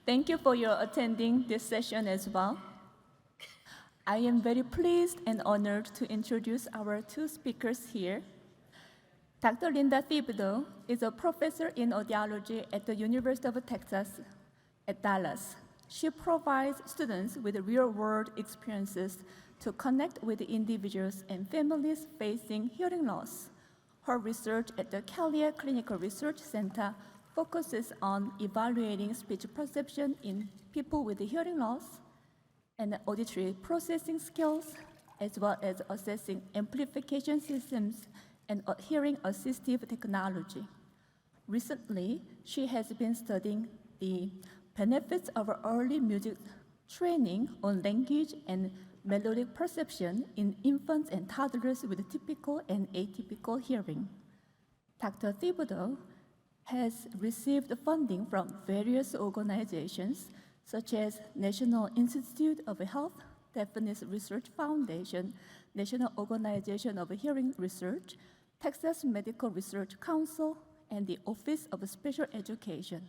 Thank you for your attending this session as well. I am very pleased and honored to introduce our two speakers here. Dr. Linda Thibodeu is a professor in audiology at the University of Texas at Dallas. She provides students with real-world experiences to connect with individuals and families facing hearing loss. Her research at the Callier Clinical Research Center focuses on evaluating speech perception in people with hearing loss and auditory processing skills, as well as assessing amplification systems and hearing assistive technology. Recently, she has been studying the benefits of early music training on language and melodic perception in infants and toddlers with typical and atypical hearing. Dr. Thibodeu has received funding from various organizations such as National Institute of Health, Deafness Research Foundation, National Organization of Hearing Research, Texas Medical Research Council, and the Office of Special Education.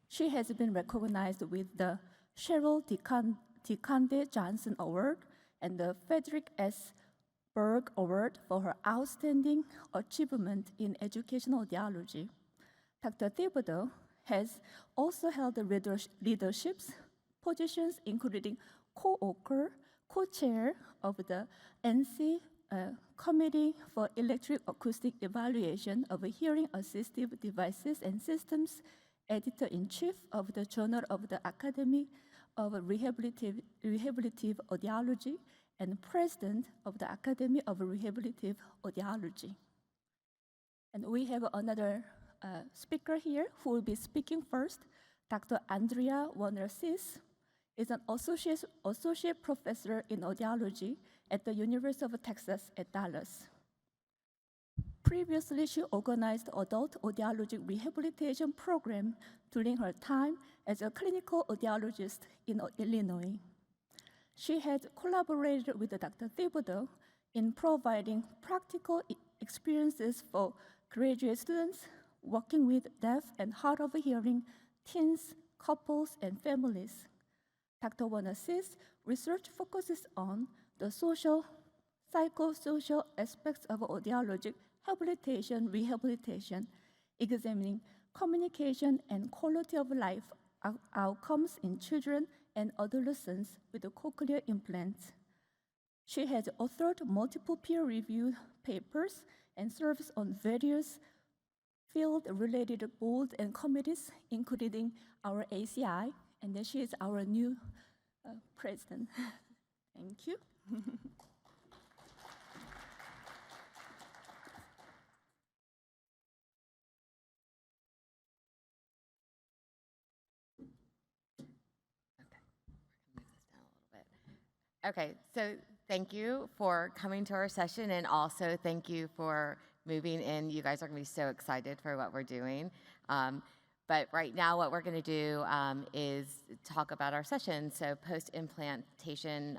She has been recognized with the Cheryl DeConde Johnson Award and the Frederick S. Berg Award for her outstanding achievement in educational audiology. Dr. Thibodeu has also held leadership positions, including co-author, co-chair of the NC Committee for Electric Acoustic Evaluation of Hearing Assistive Devices and Systems, editor-in-chief of the Journal of the Academy of Rehabilitative Audiology, and president of the Academy of Rehabilitative Audiology. And we have another speaker here who will be speaking first. Dr. Andrea Warner-Czyz is an associate professor in audiology at the University of Texas at Dallas. Previously, she organized adult audiologic rehabilitation program during her time as a clinical audiologist in Illinois. She has collaborated with Dr. Thibodeu in providing practical experiences for graduate students working with deaf and hard of hearing teens, couples, and families. Dr. Warner-Czyz research focuses on the psychosocial aspects of audiologic rehabilitation, examining communication and quality of life outcomes in children and adolescents with cochlear implants. She has authored multiple peer-reviewed papers and serves on various field-related boards and committees, including our ACI, and then she is our new president. Thank you. Okay, so thank you for coming to our session, and also thank you for moving in. You guys are going to be so excited for what we're doing. But right now what we're going to do is talk about our session. So post-implantation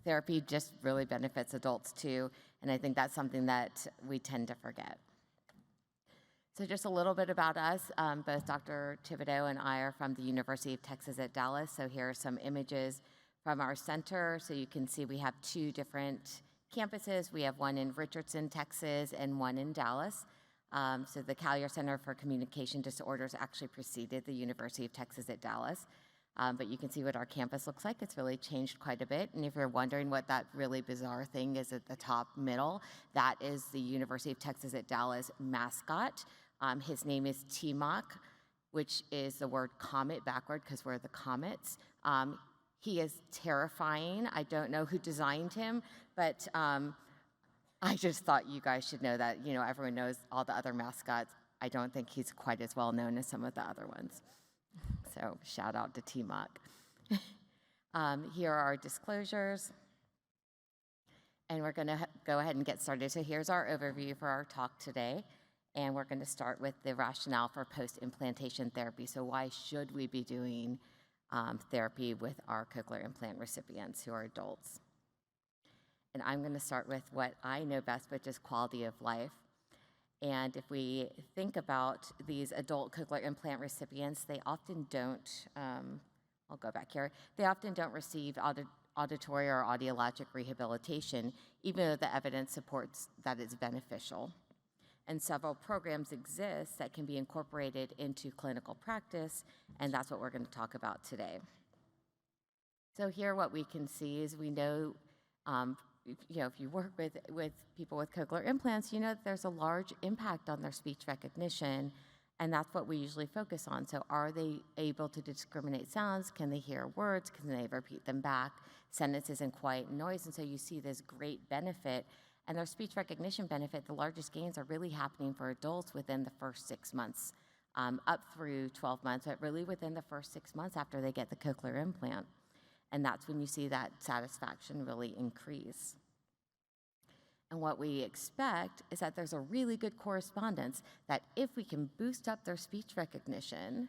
therapy just really benefits adults too, and I think that's something that we tend to forget. So just a little bit about us. Both Dr. Thibodeu and I are from the University of Texas at Dallas. So here are some images from our center. So you can see we have two different campuses. We have one in Richardson, Texas, and one in Dallas. So the Callier Center for Communication Disorders actually preceded the University of Texas at Dallas. But you can see what our campus looks like. It's really changed quite a bit. And if you're wondering what that really bizarre thing is at the top middle, that is the University of Texas at Dallas mascot. His name is Timok, which is the word comet backward because we're the comets. He is terrifying. I don't know who designed him, but I just thought you guys should know that. You know, everyone knows all the other mascots. I don't think he's quite as well known as some of the other ones. So shout out to Timok. Here are our disclosures. And we're going to go ahead and get started. So here's our overview for our talk today. And we're going to start with the rationale for post-implantation therapy. So why should we be doing therapy with our cochlear implant recipients who are adults? And I'm going to start with what I know best, which is quality of life. And if we think about these adult cochlear implant recipients, they often don't, I'll go back here, they often don't receive auditory or audiologic rehabilitation, even though the evidence supports that it's beneficial. And several programs exist that can be incorporated into clinical practice, and that's what we're going to talk about today. So here what we can see is we know, if you work with people with cochlear implants, you know that there's a large impact on their speech recognition, and that's what we usually focus on. So are they able to discriminate sounds? Can they hear words? Can they repeat them back? Sentences in quiet noise, and so you see this great benefit. And their speech recognition benefit, the largest gains are really happening for adults within the first 6 months, up through 12 months, but really within the first 6 months after they get the cochlear implant. And that's when you see that satisfaction really increase. And what we expect is that there's a really good correspondence that if we can boost up their speech recognition,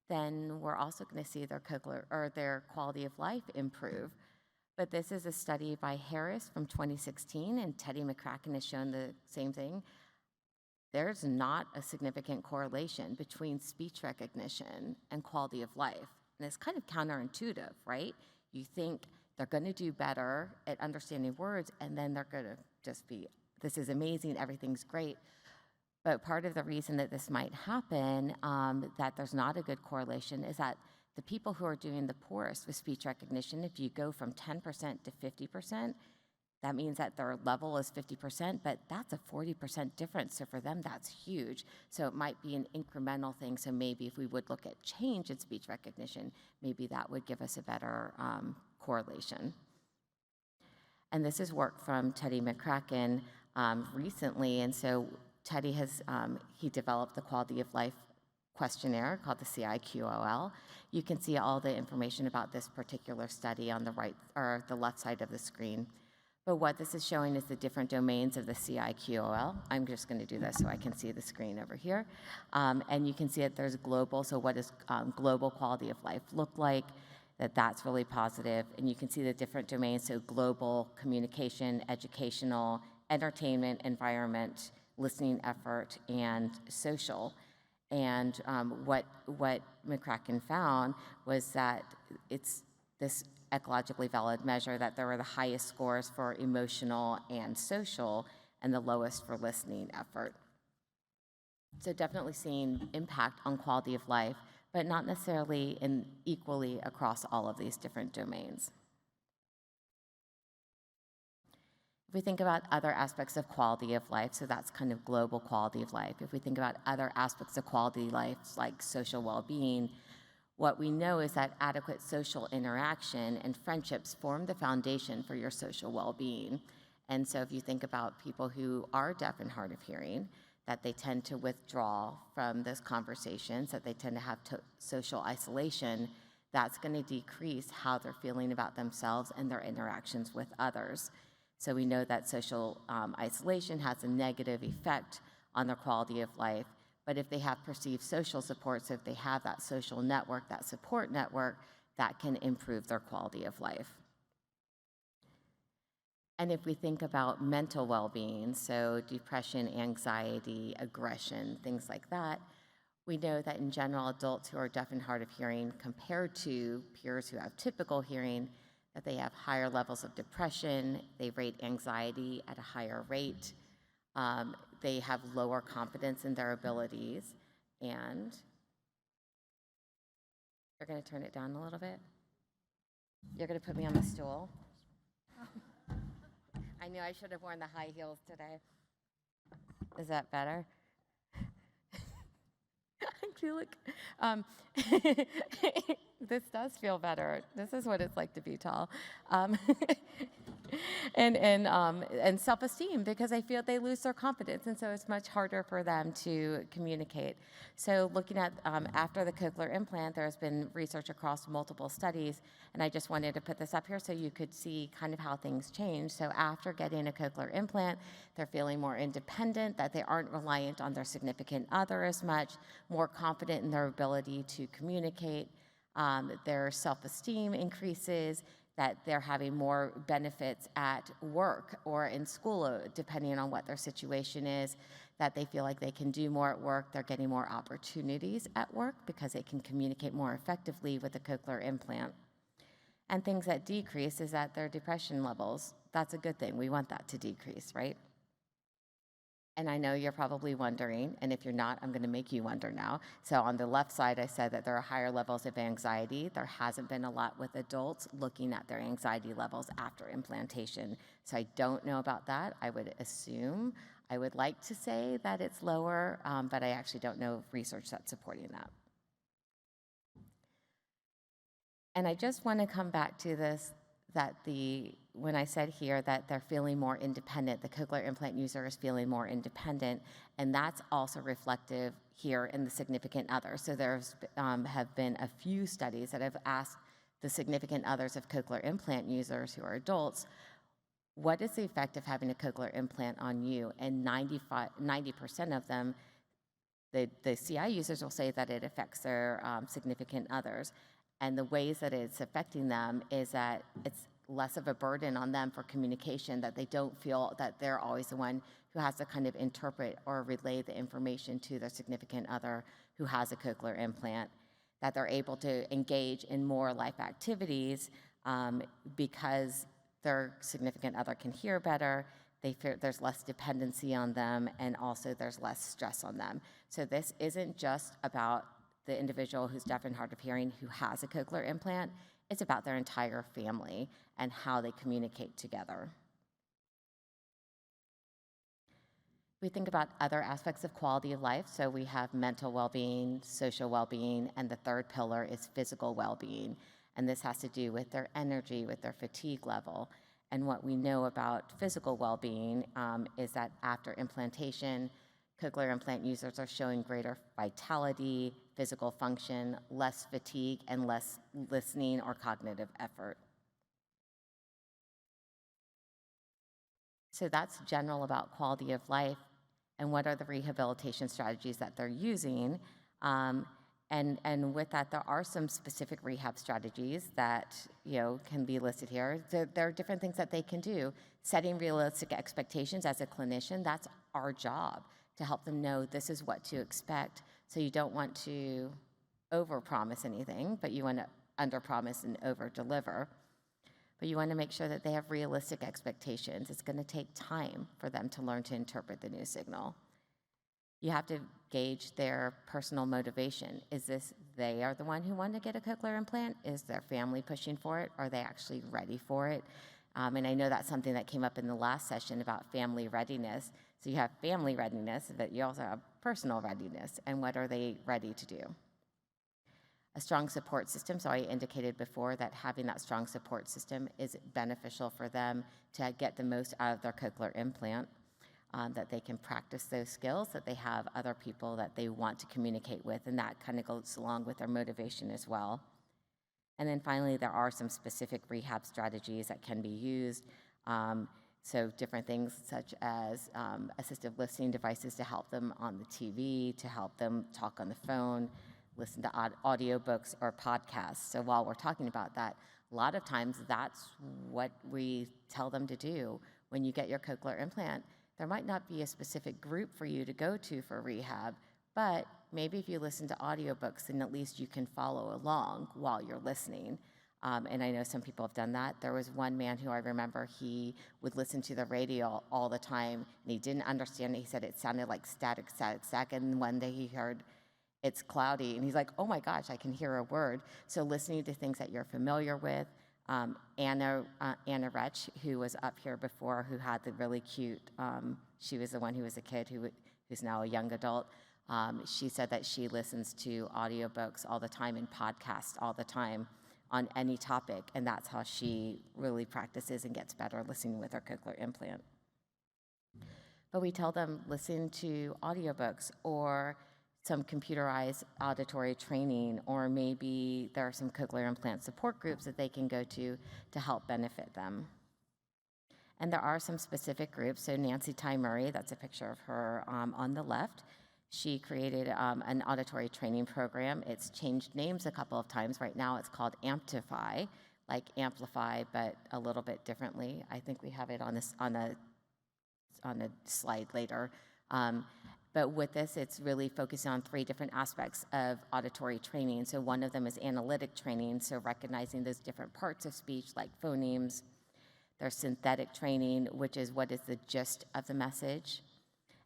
then we're also going to see their cochlear or their quality of life improve. But this is a study by Harris from 2016, and Teddy McCracken has shown the same thing. There's not a significant correlation between speech recognition and quality of life. And it's kind of counterintuitive, right? You think they're going to do better at understanding words, and then they're going to just be, this is amazing, everything's great. But part of the reason that this might happen, that there's not a good correlation, is that the people who are doing the poorest with speech recognition, if you go from 10% to 50%, that means that their level is 50%, but that's a 40% difference. So for them, that's huge. So it might be an incremental thing. So maybe if we would look at change in speech recognition, maybe that would give us a better correlation. And this is work from Teddy McCracken recently. And so Teddy has, he developed the quality of life questionnaire called the CI2023. You can see all the information about this particular study on the right or the left side of the screen. But what this is showing is the different domains of the CI2023. I'm just going to do this so I can see the screen over here. And you can see that there's global, so what does global quality of life look like? That's really positive. And you can see the different domains, so global, communication, educational, entertainment, environment, listening effort, and social. And what McCracken found was that it's this ecologically valid measure that there were the highest scores for emotional and social and the lowest for listening effort. So definitely seeing impact on quality of life, but not necessarily equally across all of these different domains. If we think about other aspects of quality of life, so that's kind of global quality of life. If we think about other aspects of quality of life, like social well-being, what we know is that adequate social interaction and friendships form the foundation for your social well-being. And so if you think about people who are deaf and hard of hearing, that they tend to withdraw from those conversations, that they tend to have social isolation, that's going to decrease how they're feeling about themselves and their interactions with others. So we know that social isolation has a negative effect on their quality of life, but if they have perceived social support, so if they have that social network, that support network, that can improve their quality of life. And if we think about mental well-being, so depression, anxiety, aggression, things like that, we know that in general, adults who are deaf and hard of hearing compared to peers who have typical hearing, that they have higher levels of depression, they rate anxiety at a higher rate, they have lower confidence in their abilities, and you're going to turn it down a little bit? You're going to put me on the stool? I knew I should have worn the high heels today. Is that better? I feel like this does feel better. This is what it's like to be tall. And self-esteem, because I feel they lose their confidence, and so it's much harder for them to communicate. So looking at after the cochlear implant, there's been research across multiple studies, and I just wanted to put this up here so you could see kind of how things change. So after getting a cochlear implant, they're feeling more independent, that they aren't reliant on their significant other as much, more confident in their ability to communicate, their self-esteem increases, that they're having more benefits at work or in school, depending on what their situation is, that they feel like they can do more at work, they're getting more opportunities at work because they can communicate more effectively with a cochlear implant. And things that decrease is that their depression levels. That's a good thing. We want that to decrease, right? And I know you're probably wondering, and if you're not, I'm going to make you wonder now. So on the left side, I said that there are higher levels of anxiety. There hasn't been a lot with adults looking at their anxiety levels after implantation. So I don't know about that. I would assume, I would like to say that it's lower, but I actually don't know research that's supporting that. And I just want to come back to this, that when I said here that they're feeling more independent, the cochlear implant user is feeling more independent, and that's also reflective here in the significant other. So there's have been a few studies that have asked the significant others of cochlear implant users who are adults, what is the effect of having a cochlear implant on you? And 90% of them, the CI users will say that it affects their significant others. And the ways that it's affecting them is that it's less of a burden on them for communication, that they don't feel that they're always the one who has to kind of interpret or relay the information to their significant other who has a cochlear implant, that they're able to engage in more life activities because their significant other can hear better, they feel there's less dependency on them, and also there's less stress on them. So this isn't just about the individual who's deaf and hard of hearing who has a cochlear implant. It's about their entire family and how they communicate together. We think about other aspects of quality of life. So we have mental well-being, social well-being, and the third pillar is physical well-being. And this has to do with their energy, with their fatigue level. And what we know about physical well-being is that after implantation, cochlear implant users are showing greater vitality, physical function, less fatigue, and less listening or cognitive effort. So that's general about quality of life and what are the rehabilitation strategies that they're using. And with that, there are some specific rehab strategies that can be listed here. There are different things that they can do. Setting realistic expectations as a clinician, that's our job, to help them know this is what to expect. So you don't want to overpromise anything, but you want to underpromise and overdeliver. But you want to make sure that they have realistic expectations. It's going to take time for them to learn to interpret the new signal. You have to gauge their personal motivation. Is this they are the one who want to get a cochlear implant? Is their family pushing for it? Are they actually ready for it? And I know that's something that came up in the last session about family readiness. So you have family readiness, but you also have personal readiness, and what are they ready to do? A strong support system. So I indicated before that having that strong support system is beneficial for them to get the most out of their cochlear implant, that they can practice those skills, that they have other people that they want to communicate with, and that kind of goes along with their motivation as well. And then finally, there are some specific rehab strategies that can be used. So different things such as assistive listening devices to help them on the TV, to help them talk on the phone, listen to audiobooks or podcasts. So while we're talking about that, a lot of times that's what we tell them to do. When you get your cochlear implant, there might not be a specific group for you to go to for rehab, but maybe if you listen to audiobooks, then at least you can follow along while you're listening. And I know some people have done that. There was one man who I remember, he would listen to the radio all the time, and he didn't understand it. He said it sounded like static. And one day he heard, it's cloudy, and he's like, oh my gosh, I can hear a word. So listening to things that you're familiar with. Anna Retch, who was up here before, who had the really cute, she was the one who was a kid who's now a young adult. She said that she listens to audiobooks all the time and podcasts all the time on any topic, and that's how she really practices and gets better listening with her cochlear implant. But we tell them, listen to audiobooks or some computerized auditory training, or maybe there are some cochlear implant support groups that they can go to help benefit them. And there are some specific groups. So Nancy Ty Murray, that's a picture of her on the left. She created an auditory training program. It's changed names a couple of times. Right now it's called Amplify, like Amplify, but a little bit differently. I think we have it on a slide later. But with this, it's really focusing on 3 different aspects of auditory training. So one of them is analytic training, so recognizing those different parts of speech like phonemes. There's synthetic training, which is what is the gist of the message.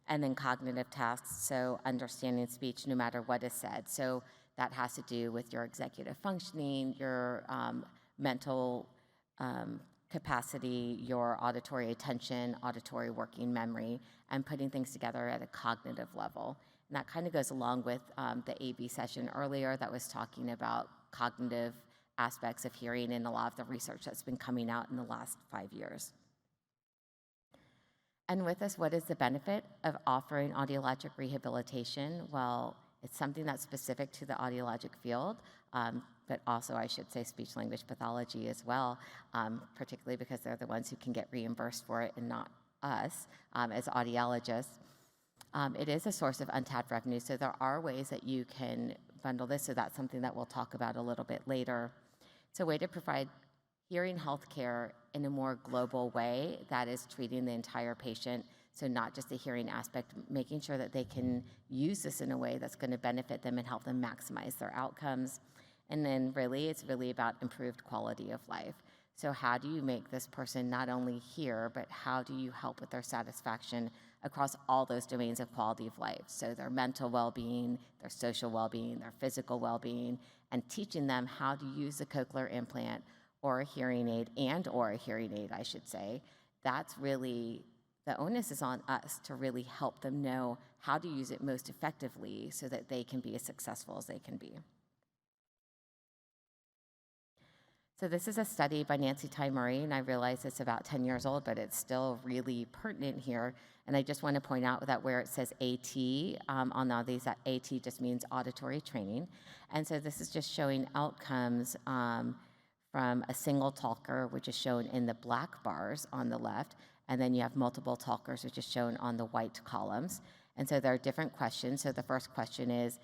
And then cognitive tasks, so understanding speech no matter what is said. So that has to do with your executive functioning, your mental capacity, your auditory attention, auditory working memory, and putting things together at a cognitive level. And that kind of goes along with the AB session earlier that was talking about cognitive aspects of hearing and a lot of the research that's been coming out in the last 5 years. And with this, what is the benefit of offering audiologic rehabilitation? Well, it's something that's specific to the audiologic field, but also I should say speech-language pathology as well, particularly because they're the ones who can get reimbursed for it and not us as audiologists. It is a source of untapped revenue, so there are ways that you can bundle this, so that's something that we'll talk about a little bit later. It's a way to provide hearing health care in a more global way that is treating the entire patient, so not just the hearing aspect, making sure that they can use this in a way that's going to benefit them and help them maximize their outcomes. And then really, it's really about improved quality of life. So how do you make this person not only hear, but how do you help with their satisfaction across all those domains of quality of life? So their mental well-being, their social well-being, their physical well-being, and teaching them how to use a cochlear implant or a hearing aid or a hearing aid, I should say. That's really, the onus is on us to really help them know how to use it most effectively so that they can be as successful as they can be. So this is a study by Nancy Ty Murray, and I realize it's about 10 years old, but it's still really pertinent here. And I just want to point out that where it says AT on all these, that AT just means auditory training. And so this is just showing outcomes from a single talker, which is shown in the black bars on the left, and then you have multiple talkers, which is shown on the white columns. And so there are different questions. So the first question is,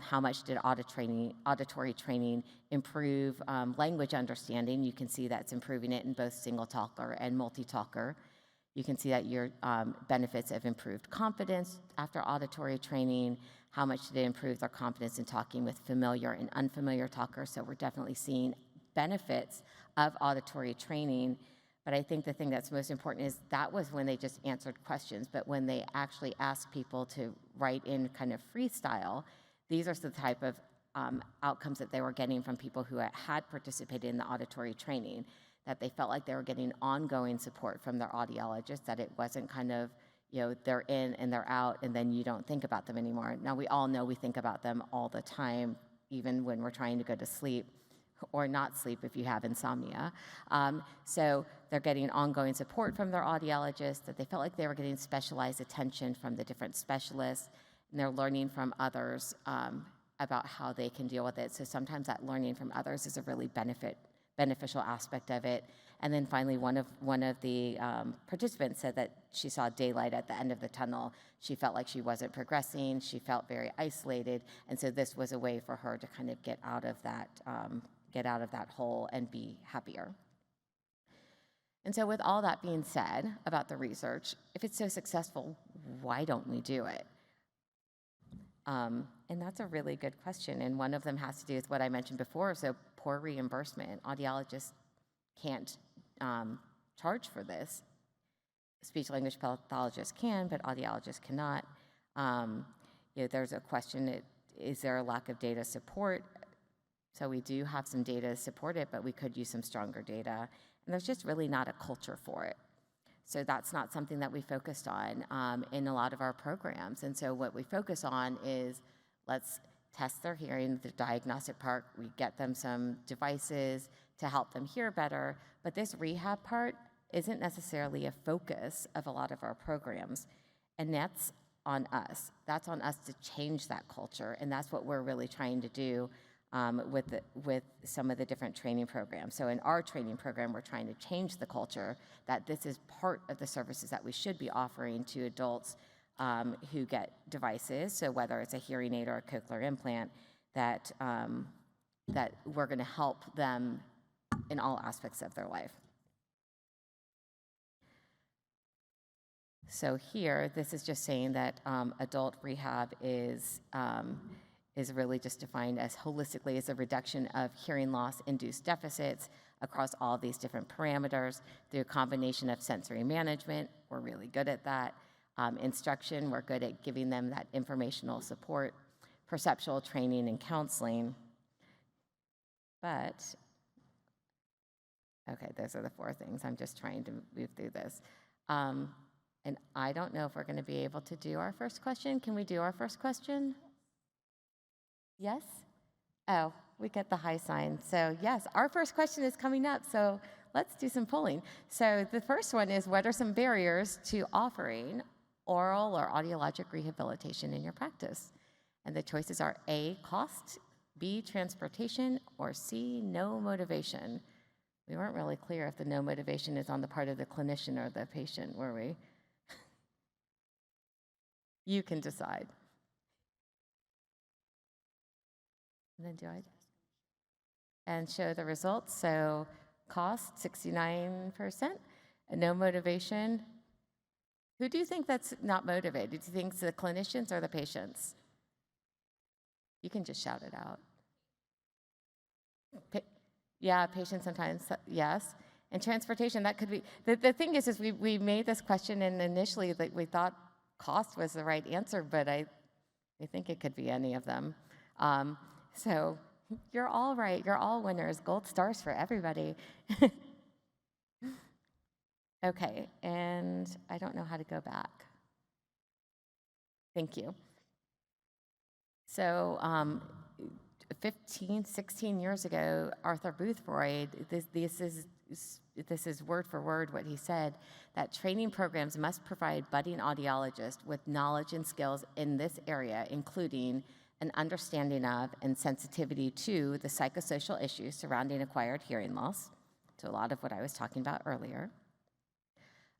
how much did auditory training improve language understanding? You can see that's improving it in both single talker and multi-talker. You can see that your benefits of improved confidence after auditory training. How much did it improve their confidence in talking with familiar and unfamiliar talkers? So we're definitely seeing benefits of auditory training. But I think the thing that's most important is that was when they just answered questions. But when they actually asked people to write in kind of freestyle, these are the type of outcomes that they were getting from people who had participated in the auditory training, that they felt like they were getting ongoing support from their audiologist, that it wasn't kind of, they're in and they're out and then you don't think about them anymore. Now, we all know we think about them all the time, even when we're trying to go to sleep or not sleep if you have insomnia. So they're getting ongoing support from their audiologist, that they felt like they were getting specialized attention from the different specialists, and they're learning from others about how they can deal with it. So sometimes that learning from others is a really beneficial aspect of it. And then finally, one of the participants said that she saw daylight at the end of the tunnel. She felt like she wasn't progressing. She felt very isolated. And so this was a way for her to kind of get out of that hole and be happier. And so with all that being said about the research, if it's so successful, why don't we do it? And that's a really good question. And one of them has to do with what I mentioned before, so poor reimbursement. Audiologists can't charge for this. Speech-language pathologists can, but audiologists cannot. There's a question, is there a lack of data support? So we do have some data to support it, but we could use some stronger data. And there's just really not a culture for it. So that's not something that we focused on in a lot of our programs. And so what we focus on is, let's test their hearing, the diagnostic part. We get them some devices to help them hear better. But this rehab part isn't necessarily a focus of a lot of our programs. And that's on us. That's on us to change that culture. And that's what we're really trying to do with some of the different training programs. So in our training program, we're trying to change the culture that this is part of the services that we should be offering to adults who get devices. So whether it's a hearing aid or a cochlear implant, that we're going to help them in all aspects of their life. So here, this is just saying that adult rehab is really just defined as holistically as a reduction of hearing loss-induced deficits across all these different parameters through a combination of sensory management. We're really good at that. Instruction, we're good at giving them that informational support, perceptual training and counseling. But, okay, those are the 4 things. I'm just trying to move through this. And I don't know if we're going to be able to do our first question. Can we do our first question? Yes? Oh, we get the high sign. So yes, our first question is coming up. So let's do some polling. So the first one is, what are some barriers to offering oral or audiologic rehabilitation in your practice? And the choices are A, cost, B, transportation, or C, no motivation. We weren't really clear if the no motivation is on the part of the clinician or the patient, were we? You can decide. And then do I just? And show the results. So cost, 69%, and no motivation. Who do you think that's not motivated? Do you think it's the clinicians or the patients? You can just shout it out. Yeah, patients sometimes, yes. And transportation, that could be, the thing is we made this question, and initially we thought cost was the right answer, but I think it could be any of them. So you're all right. You're all winners. Gold stars for everybody. Okay, and I don't know how to go back. Thank you. So 16 years ago, Arthur Boothroyd, this is word for word what he said, that training programs must provide budding audiologists with knowledge and skills in this area, including an understanding of and sensitivity to the psychosocial issues surrounding acquired hearing loss, so a lot of what I was talking about earlier,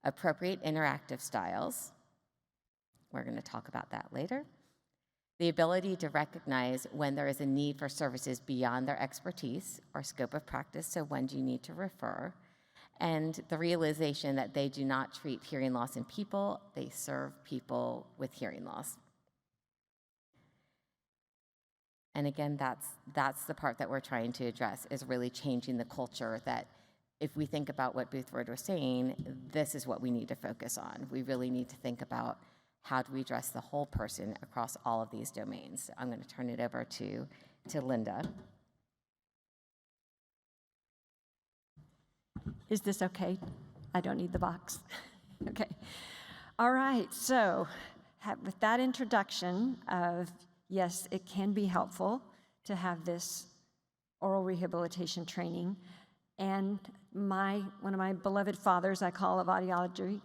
appropriate interactive styles, we're going to talk about that later, the ability to recognize when there is a need for services beyond their expertise or scope of practice, so when do you need to refer, and the realization that they do not treat hearing loss in people, they serve people with hearing loss. And again, that's the part that we're trying to address, is really changing the culture that if we think about what Boothroyd was saying, this is what we need to focus on. We really need to think about how do we address the whole person across all of these domains. I'm going to turn it over to Linda. Is this okay? I don't need the box. Okay. All right. So with that introduction of, yes, it can be helpful to have this oral rehabilitation training. And one of my beloved fathers, I call, of audiology,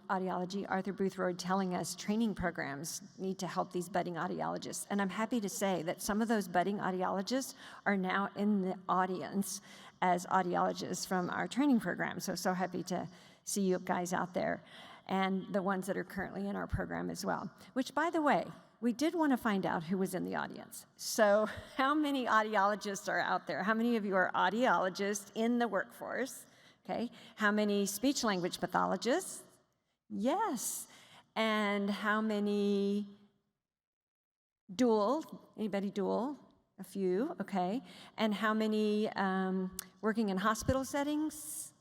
Arthur Boothroyd, telling us training programs need to help these budding audiologists. And I'm happy to say that some of those budding audiologists are now in the audience as audiologists from our training program. So happy to see you guys out there, and the ones that are currently in our program as well. Which, by the way, we did want to find out who was in the audience. So how many audiologists are out there? How many of you are audiologists in the workforce? Okay. How many speech language pathologists? Yes. And how many dual? Anybody dual? A few, okay. And how many working in hospital settings?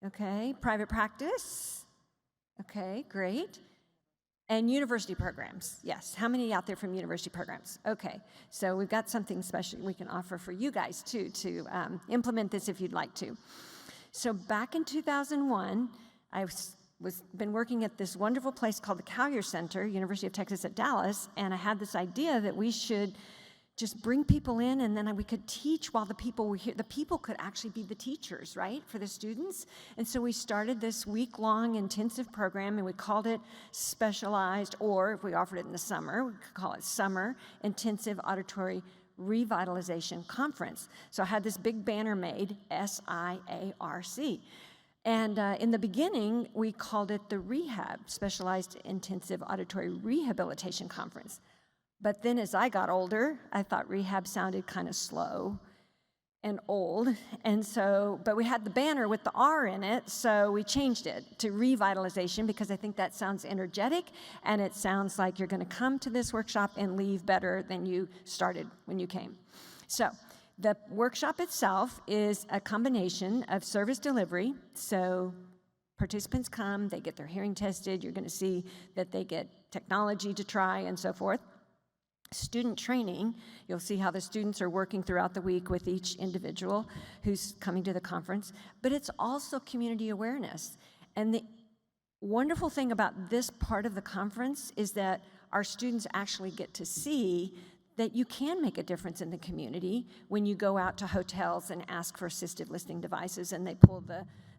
Okay. Private practice? Okay, great. And university programs, yes. How many out there from university programs? Okay, so we've got something special we can offer for you guys too to implement this if you'd like to. So back in 2001, I been working at this wonderful place called the Collier Center, University of Texas at Dallas, and I had this idea that we should just bring people in, and then we could teach while the people were here. The people could actually be the teachers, right, for the students. And so we started this week-long intensive program, and we called it Specialized, or if we offered it in the summer, we could call it Summer Intensive Auditory Revitalization Conference. So I had this big banner made, SIARC. And in the beginning, we called it the Rehab, Specialized Intensive Auditory Rehabilitation Conference. But then as I got older, I thought rehab sounded kind of slow. and old, and so, but we had the banner with the R in it, so we changed it to revitalization because I think that sounds energetic, and it sounds like you're gonna come to this workshop and leave better than you started when you came. So, the workshop itself is a combination of service delivery, so participants come, they get their hearing tested, you're gonna see that they get technology to try and so forth. Student training, you'll see how the students are working throughout the week with each individual who's coming to the conference, but it's also community awareness. And the wonderful thing about this part of the conference is that our students actually get to see that you can make a difference in the community when you go out to hotels and ask for assistive listening devices and they pull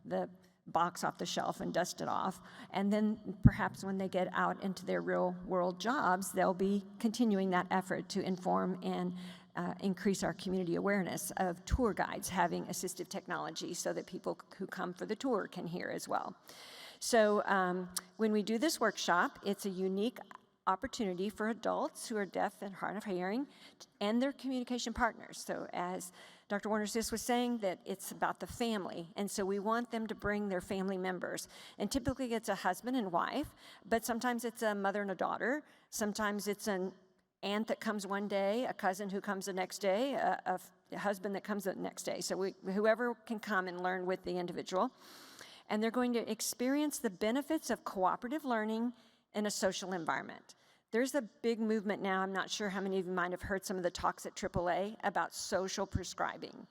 the box off the shelf and dust it off. And then perhaps when they get out into their real world jobs, they'll be continuing that effort to inform and increase our community awareness of tour guides having assistive technology so that people who come for the tour can hear as well. So when we do this workshop, it's a unique opportunity for adults who are deaf and hard of hearing and their communication partners. So as Dr. Warner-Czyz was saying, that it's about the family, and so we want them to bring their family members. And typically it's a husband and wife, but sometimes it's a mother and a daughter. Sometimes it's an aunt that comes one day, a cousin who comes the next day, a husband that comes the next day. So whoever can come and learn with the individual. And they're going to experience the benefits of cooperative learning in a social environment. There's a big movement now, I'm not sure how many of you might have heard some of the talks at AAA about social prescribing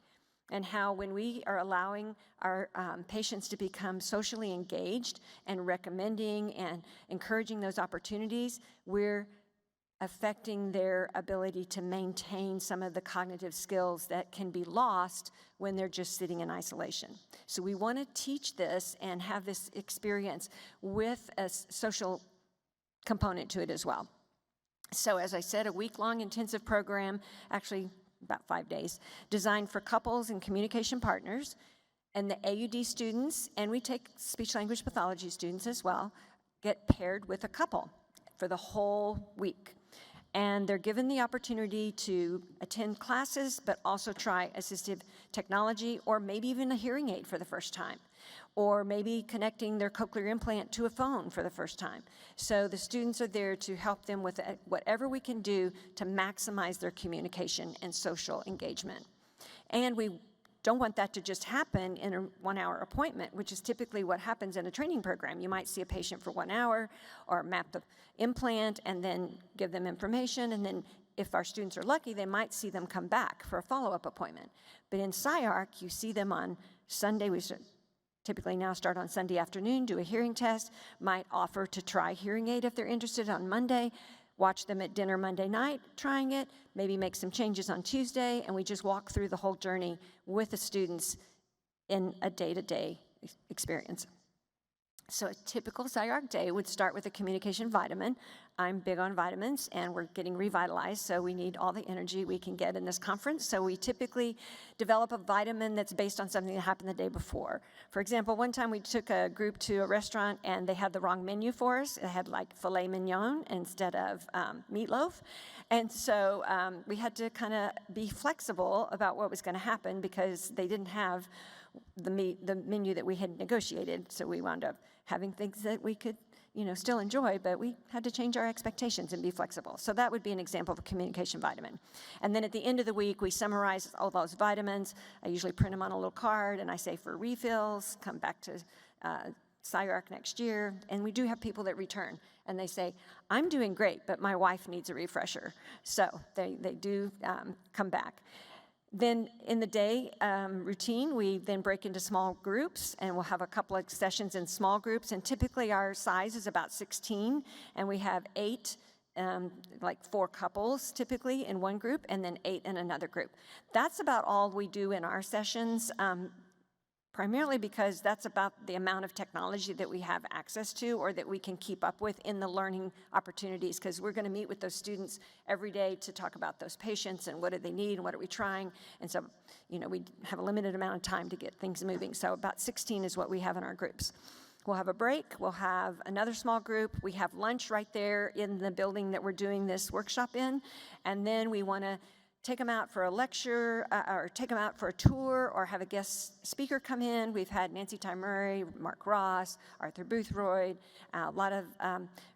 and how when we are allowing our patients to become socially engaged and recommending and encouraging those opportunities, we're affecting their ability to maintain some of the cognitive skills that can be lost when they're just sitting in isolation. So we want to teach this and have this experience with a social component to it as well. So as I said, a week-long intensive program, actually about 5 days, designed for couples and communication partners, and the AUD students, and we take speech-language pathology students as well, get paired with a couple for the whole week. And they're given the opportunity to attend classes, but also try assistive technology, or maybe even a hearing aid for the first time, or maybe connecting their cochlear implant to a phone for the first time. So the students are there to help them with whatever we can do to maximize their communication and social engagement. And we don't want that to just happen in a 1-hour appointment, which is typically what happens in a training program. You might see a patient for 1 hour or map the implant and then give them information, and then if our students are lucky, they might see them come back for a follow-up appointment. But in SciArc, you see them on Sunday. We typically now start on Sunday afternoon, do a hearing test, might offer to try hearing aid if they're interested on Monday, watch them at dinner Monday night trying it, maybe make some changes on Tuesday, and we just walk through the whole journey with the students in a day-to-day experience. So a typical SciArc day would start with a communication vitamin. I'm big on vitamins, and we're getting revitalized, so we need all the energy we can get in this conference. So we typically develop a vitamin that's based on something that happened the day before. For example, one time we took a group to a restaurant, and they had the wrong menu for us. It had like filet mignon instead of meatloaf. And so we had to kind of be flexible about what was going to happen because they didn't have the menu that we had negotiated. So we wound up having things that we could, still enjoy, but we had to change our expectations and be flexible. So that would be an example of a communication vitamin. And then at the end of the week, we summarize all those vitamins. I usually print them on a little card, and I say for refills, come back to SciArc next year. And we do have people that return, and they say, I'm doing great, but my wife needs a refresher. So they do come back. Then in the day routine, we then break into small groups, and we'll have a couple of sessions in small groups, and typically our size is about 16, and we have 8, like 4 couples typically in one group, and then 8 in another group. That's about all we do in our sessions, primarily because that's about the amount of technology that we have access to or that we can keep up with in the learning opportunities, because we're going to meet with those students every day to talk about those patients and what do they need and what are we trying. And so, we have a limited amount of time to get things moving. So about 16 is what we have in our groups. We'll have a break. We'll have another small group. We have lunch right there in the building that we're doing this workshop in. And then we want to take them out for a lecture or take them out for a tour or have a guest speaker come in. We've had Nancy Ty Murray, Mark Ross, Arthur Boothroyd, a lot of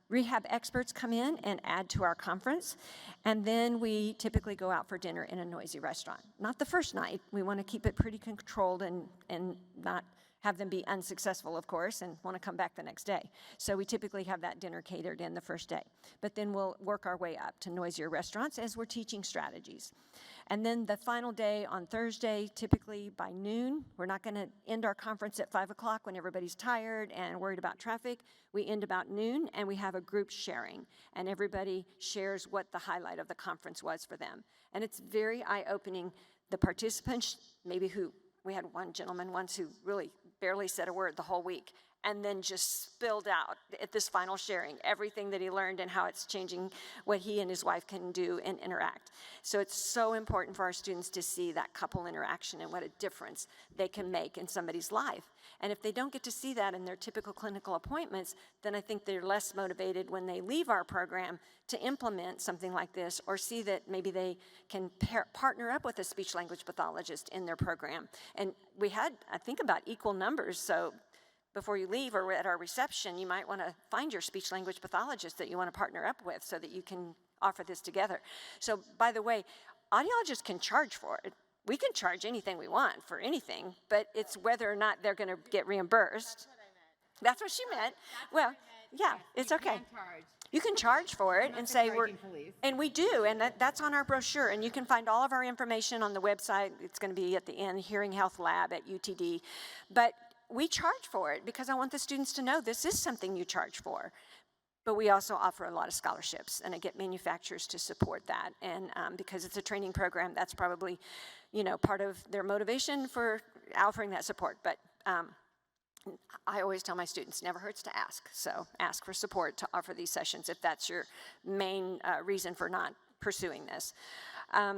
rehab experts come in and add to our conference. And then we typically go out for dinner in a noisy restaurant. Not the first night. We want to keep it pretty controlled and not have them be unsuccessful, of course, and want to come back the next day. So we typically have that dinner catered in the first day. But then we'll work our way up to noisier restaurants as we're teaching strategies. And then the final day on Thursday, typically by noon, we're not going to end our conference at 5 o'clock when everybody's tired and worried about traffic. We end about noon, and we have a group sharing, and everybody shares what the highlight of the conference was for them. And it's very eye-opening. The participants, we had one gentleman once who really barely said a word the whole week, and then just spilled out at this final sharing everything that he learned and how it's changing what he and his wife can do and interact. So it's so important for our students to see that couple interaction and what a difference they can make in somebody's life. And if they don't get to see that in their typical clinical appointments, then I think they're less motivated when they leave our program to implement something like this, or see that maybe they can partner up with a speech-language pathologist in their program. And we had, I think, about equal numbers, so before you leave or at our reception, you might want to find your speech-language pathologist that you want to partner up with so that you can offer this together. So, by the way, audiologists can charge for it. We can charge anything we want for anything, but it's whether or not they're going to get reimbursed. That's what she meant. Well, yeah, it's okay. You can charge for it and say and we do, and that's on our brochure, and you can find all of our information on the website. It's going to be at the end, Hearing Health Lab at UTD. But we charge for it because I want the students to know this is something you charge for. But we also offer a lot of scholarships, and I get manufacturers to support that. And because it's a training program, that's probably, part of their motivation for offering that support. But I always tell my students, never hurts to ask. So ask for support to offer these sessions if that's your main reason for not pursuing this.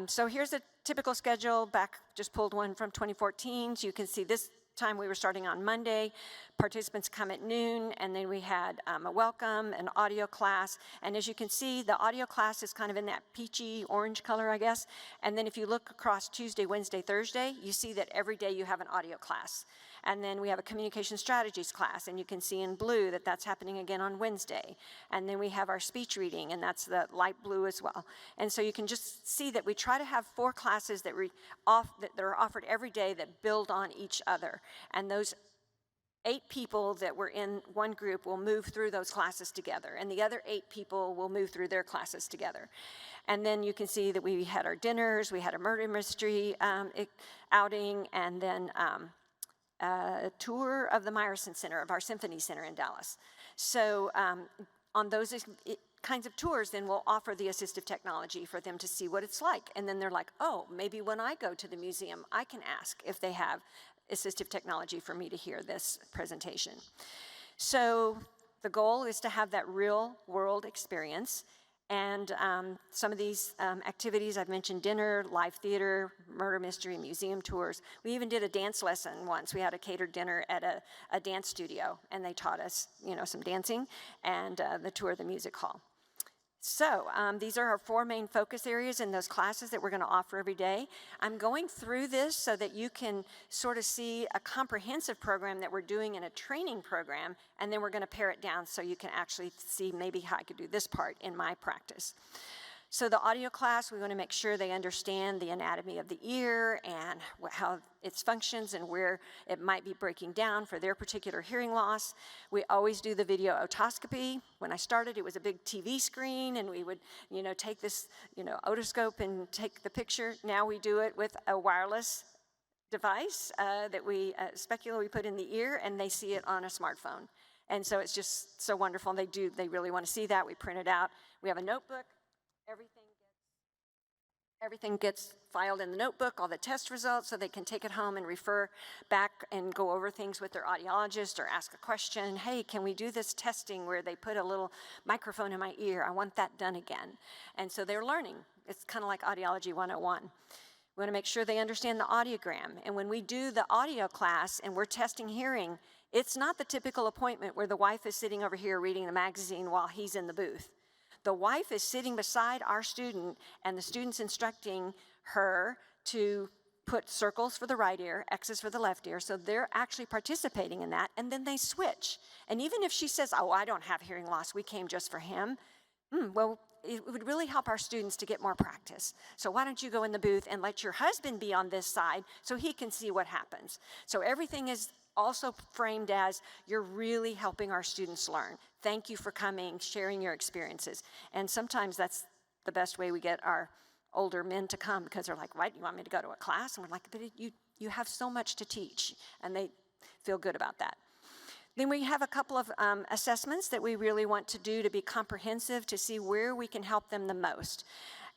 So here's a typical schedule. Just pulled one from 2014. So you can see this time we were starting on Monday. Participants come at noon, and then we had a welcome, an audio class. And as you can see, the audio class is kind of in that peachy orange color, I guess. And then if you look across Tuesday, Wednesday, Thursday, you see that every day you have an audio class. And then we have a communication strategies class, and you can see in blue that that's happening again on Wednesday. And then we have our speech reading, and that's the light blue as well. And so you can just see that we try to have 4 classes that are offered every day that build on each other. And those 8 people that were in one group will move through those classes together, and the other 8 people will move through their classes together. And then you can see that we had our dinners, we had a murder mystery outing, and then a tour of the Meyerson Center, of our Symphony Center in Dallas. So on those kinds of tours, then we'll offer the assistive technology for them to see what it's like. And then they're like, oh, maybe when I go to the museum, I can ask if they have assistive technology for me to hear this presentation. So the goal is to have that real world experience. And some of these activities, I've mentioned dinner, live theater, murder mystery, museum tours. We even did a dance lesson once. We had a catered dinner at a dance studio, and they taught us, some dancing and the tour of the music hall. So these are our 4 main focus areas in those classes that we're going to offer every day. I'm going through this so that you can sort of see a comprehensive program that we're doing in a training program, and then we're going to pare it down so you can actually see maybe how I could do this part in my practice. So the audio class, we want to make sure they understand the anatomy of the ear and how it functions and where it might be breaking down for their particular hearing loss. We always do the video otoscopy. When I started, it was a big TV screen, and we would, take this, otoscope and take the picture. Now we do it with a wireless device that we specular we put in the ear, and they see it on a smartphone. And so it's just so wonderful. They really want to see that. We print it out. We have a notebook. Everything gets filed in the notebook, all the test results, so they can take it home and refer back and go over things with their audiologist or ask a question. Hey, can we do this testing where they put a little microphone in my ear? I want that done again. And so they're learning. It's kind of like Audiology 101. We want to make sure they understand the audiogram. And when we do the audio class and we're testing hearing, it's not the typical appointment where the wife is sitting over here reading the magazine while he's in the booth. The wife is sitting beside our student, and the student's instructing her to put circles for the right ear, X's for the left ear, so they're actually participating in that, and then they switch. And even if she says, oh, I don't have hearing loss, we came just for him, well, it would really help our students to get more practice. So why don't you go in the booth and let your husband be on this side so he can see what happens. So everything is also framed as you're really helping our students learn. Thank you for coming, sharing your experiences. And sometimes that's the best way we get our older men to come, because they're like, what, you want me to go to a class? And we're like, but you have so much to teach, and they feel good about that. Then we have a couple of assessments that we really want to do to be comprehensive, to see where we can help them the most.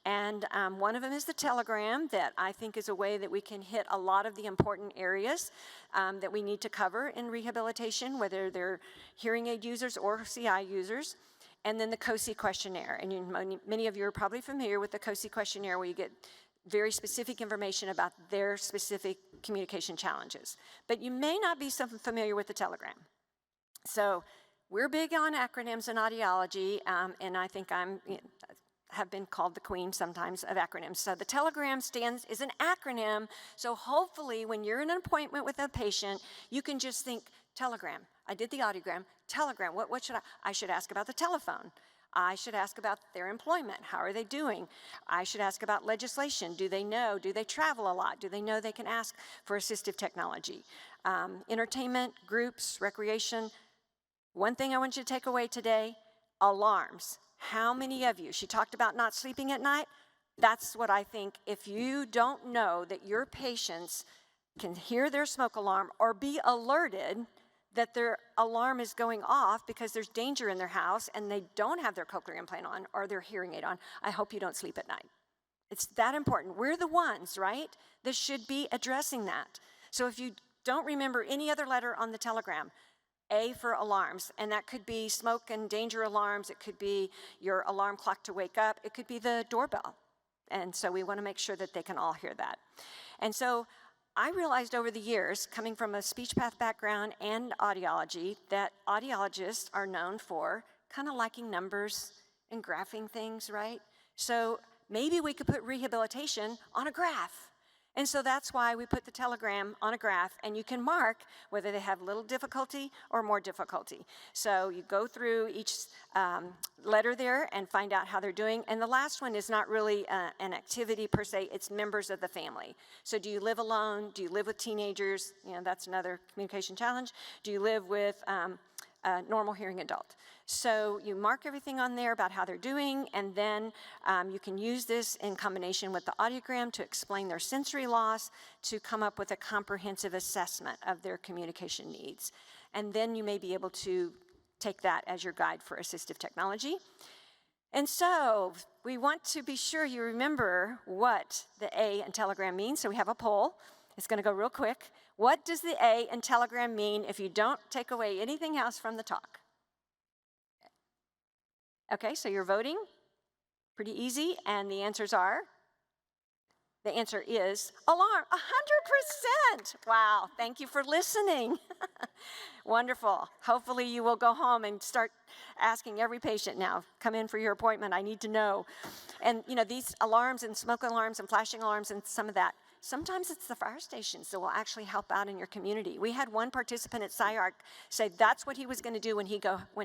And one of them is the telegram, that I think is a way that we can hit a lot of the important areas that we need to cover in rehabilitation, whether they're hearing aid users or CI users. And then the COSI questionnaire. And many of you are probably familiar with the COSI questionnaire, where you get very specific information about their specific communication challenges. But you may not be so familiar with the telegram. So we're big on acronyms and audiology, and I think have been called the queen sometimes of acronyms. So the telegram is an acronym, so hopefully when you're in an appointment with a patient, you can just think, telegram. I did the audiogram, telegram. What should I should ask about the telephone. I should ask about their employment. How are they doing? I should ask about legislation. Do they know? Do they travel a lot? Do they know they can ask for assistive technology? Entertainment, groups, recreation. One thing I want you to take away today, alarms. How many of you, she talked about not sleeping at night. That's what I think. If you don't know that your patients can hear their smoke alarm or be alerted that their alarm is going off because there's danger in their house and they don't have their cochlear implant on or their hearing aid on, I hope you don't sleep at night. It's that important. We're the ones, right, that should be addressing that. So if you don't remember any other letter on the telegram, A for alarms, and that could be smoke and danger alarms, it could be your alarm clock to wake up, it could be the doorbell. And so we want to make sure that they can all hear that. And so I realized over the years, coming from a speech path background and audiology, that audiologists are known for kind of liking numbers and graphing things, right? So maybe we could put rehabilitation on a graph. And so that's why we put the telegram on a graph, and you can mark whether they have little difficulty or more difficulty. So you go through each letter there and find out how they're doing. And the last one is not really an activity per se, it's members of the family. So do you live alone? Do you live with teenagers? You know, that's another communication challenge. Do you live with a normal hearing adult? So you mark everything on there about how they're doing, and then you can use this in combination with the audiogram to explain their sensory loss, to come up with a comprehensive assessment of their communication needs. And then you may be able to take that as your guide for assistive technology. And so we want to be sure you remember what the A in telegram means. So we have a poll. It's going to go real quick. What does the A in telegram mean if you don't take away anything else from the talk? Okay, so you're voting. Pretty easy, and the answers are? The answer is alarm, 100%. Wow, thank you for listening. Wonderful. Hopefully you will go home and start asking every patient now, come in for your appointment, I need to know. And you know, these alarms and smoke alarms and flashing alarms and some of that, sometimes it's the fire stations that will actually help out in your community. We had one participant at SciArc say that's what he was going to do when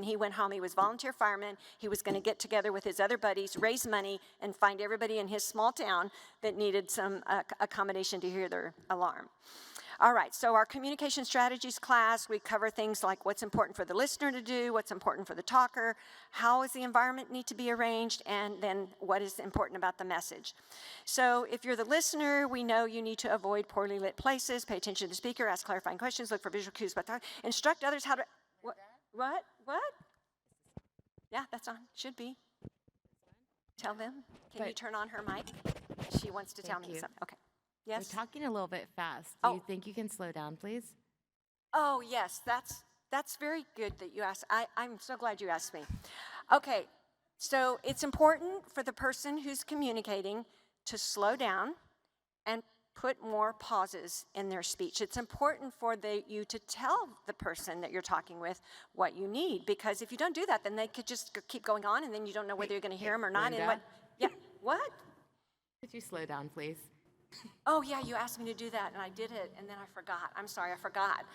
he went home. He was volunteer fireman. He was going to get together with his other buddies, raise money, and find everybody in his small town that needed some accommodation to hear their alarm. All right, so our communication strategies class, we cover things like what's important for the listener to do, what's important for the talker, how does the environment need to be arranged, and then what is important about the message. So if you're the listener, we know you need to avoid poorly lit places, pay attention to the speaker, ask clarifying questions, look for visual cues, but instruct others how to, what? Yeah, that's on, should be. Tell them, can you turn on her mic? She wants to tell me something, okay. Yes? You're talking a little bit fast. Do you think you can slow down, please? Oh, yes, that's very good that you asked. I'm so glad you asked me. Okay, so it's important for the person who's communicating to slow down and put more pauses in their speech. It's important for you to tell the person that you're talking with what you need, because if you don't do that, then they could just keep going on, and then you don't know whether you're going to hear them or not. Linda? And what? Yeah, what? Could you slow down, please? Oh, yeah, you asked me to do that, and I did it, and then I forgot. I'm sorry, I forgot.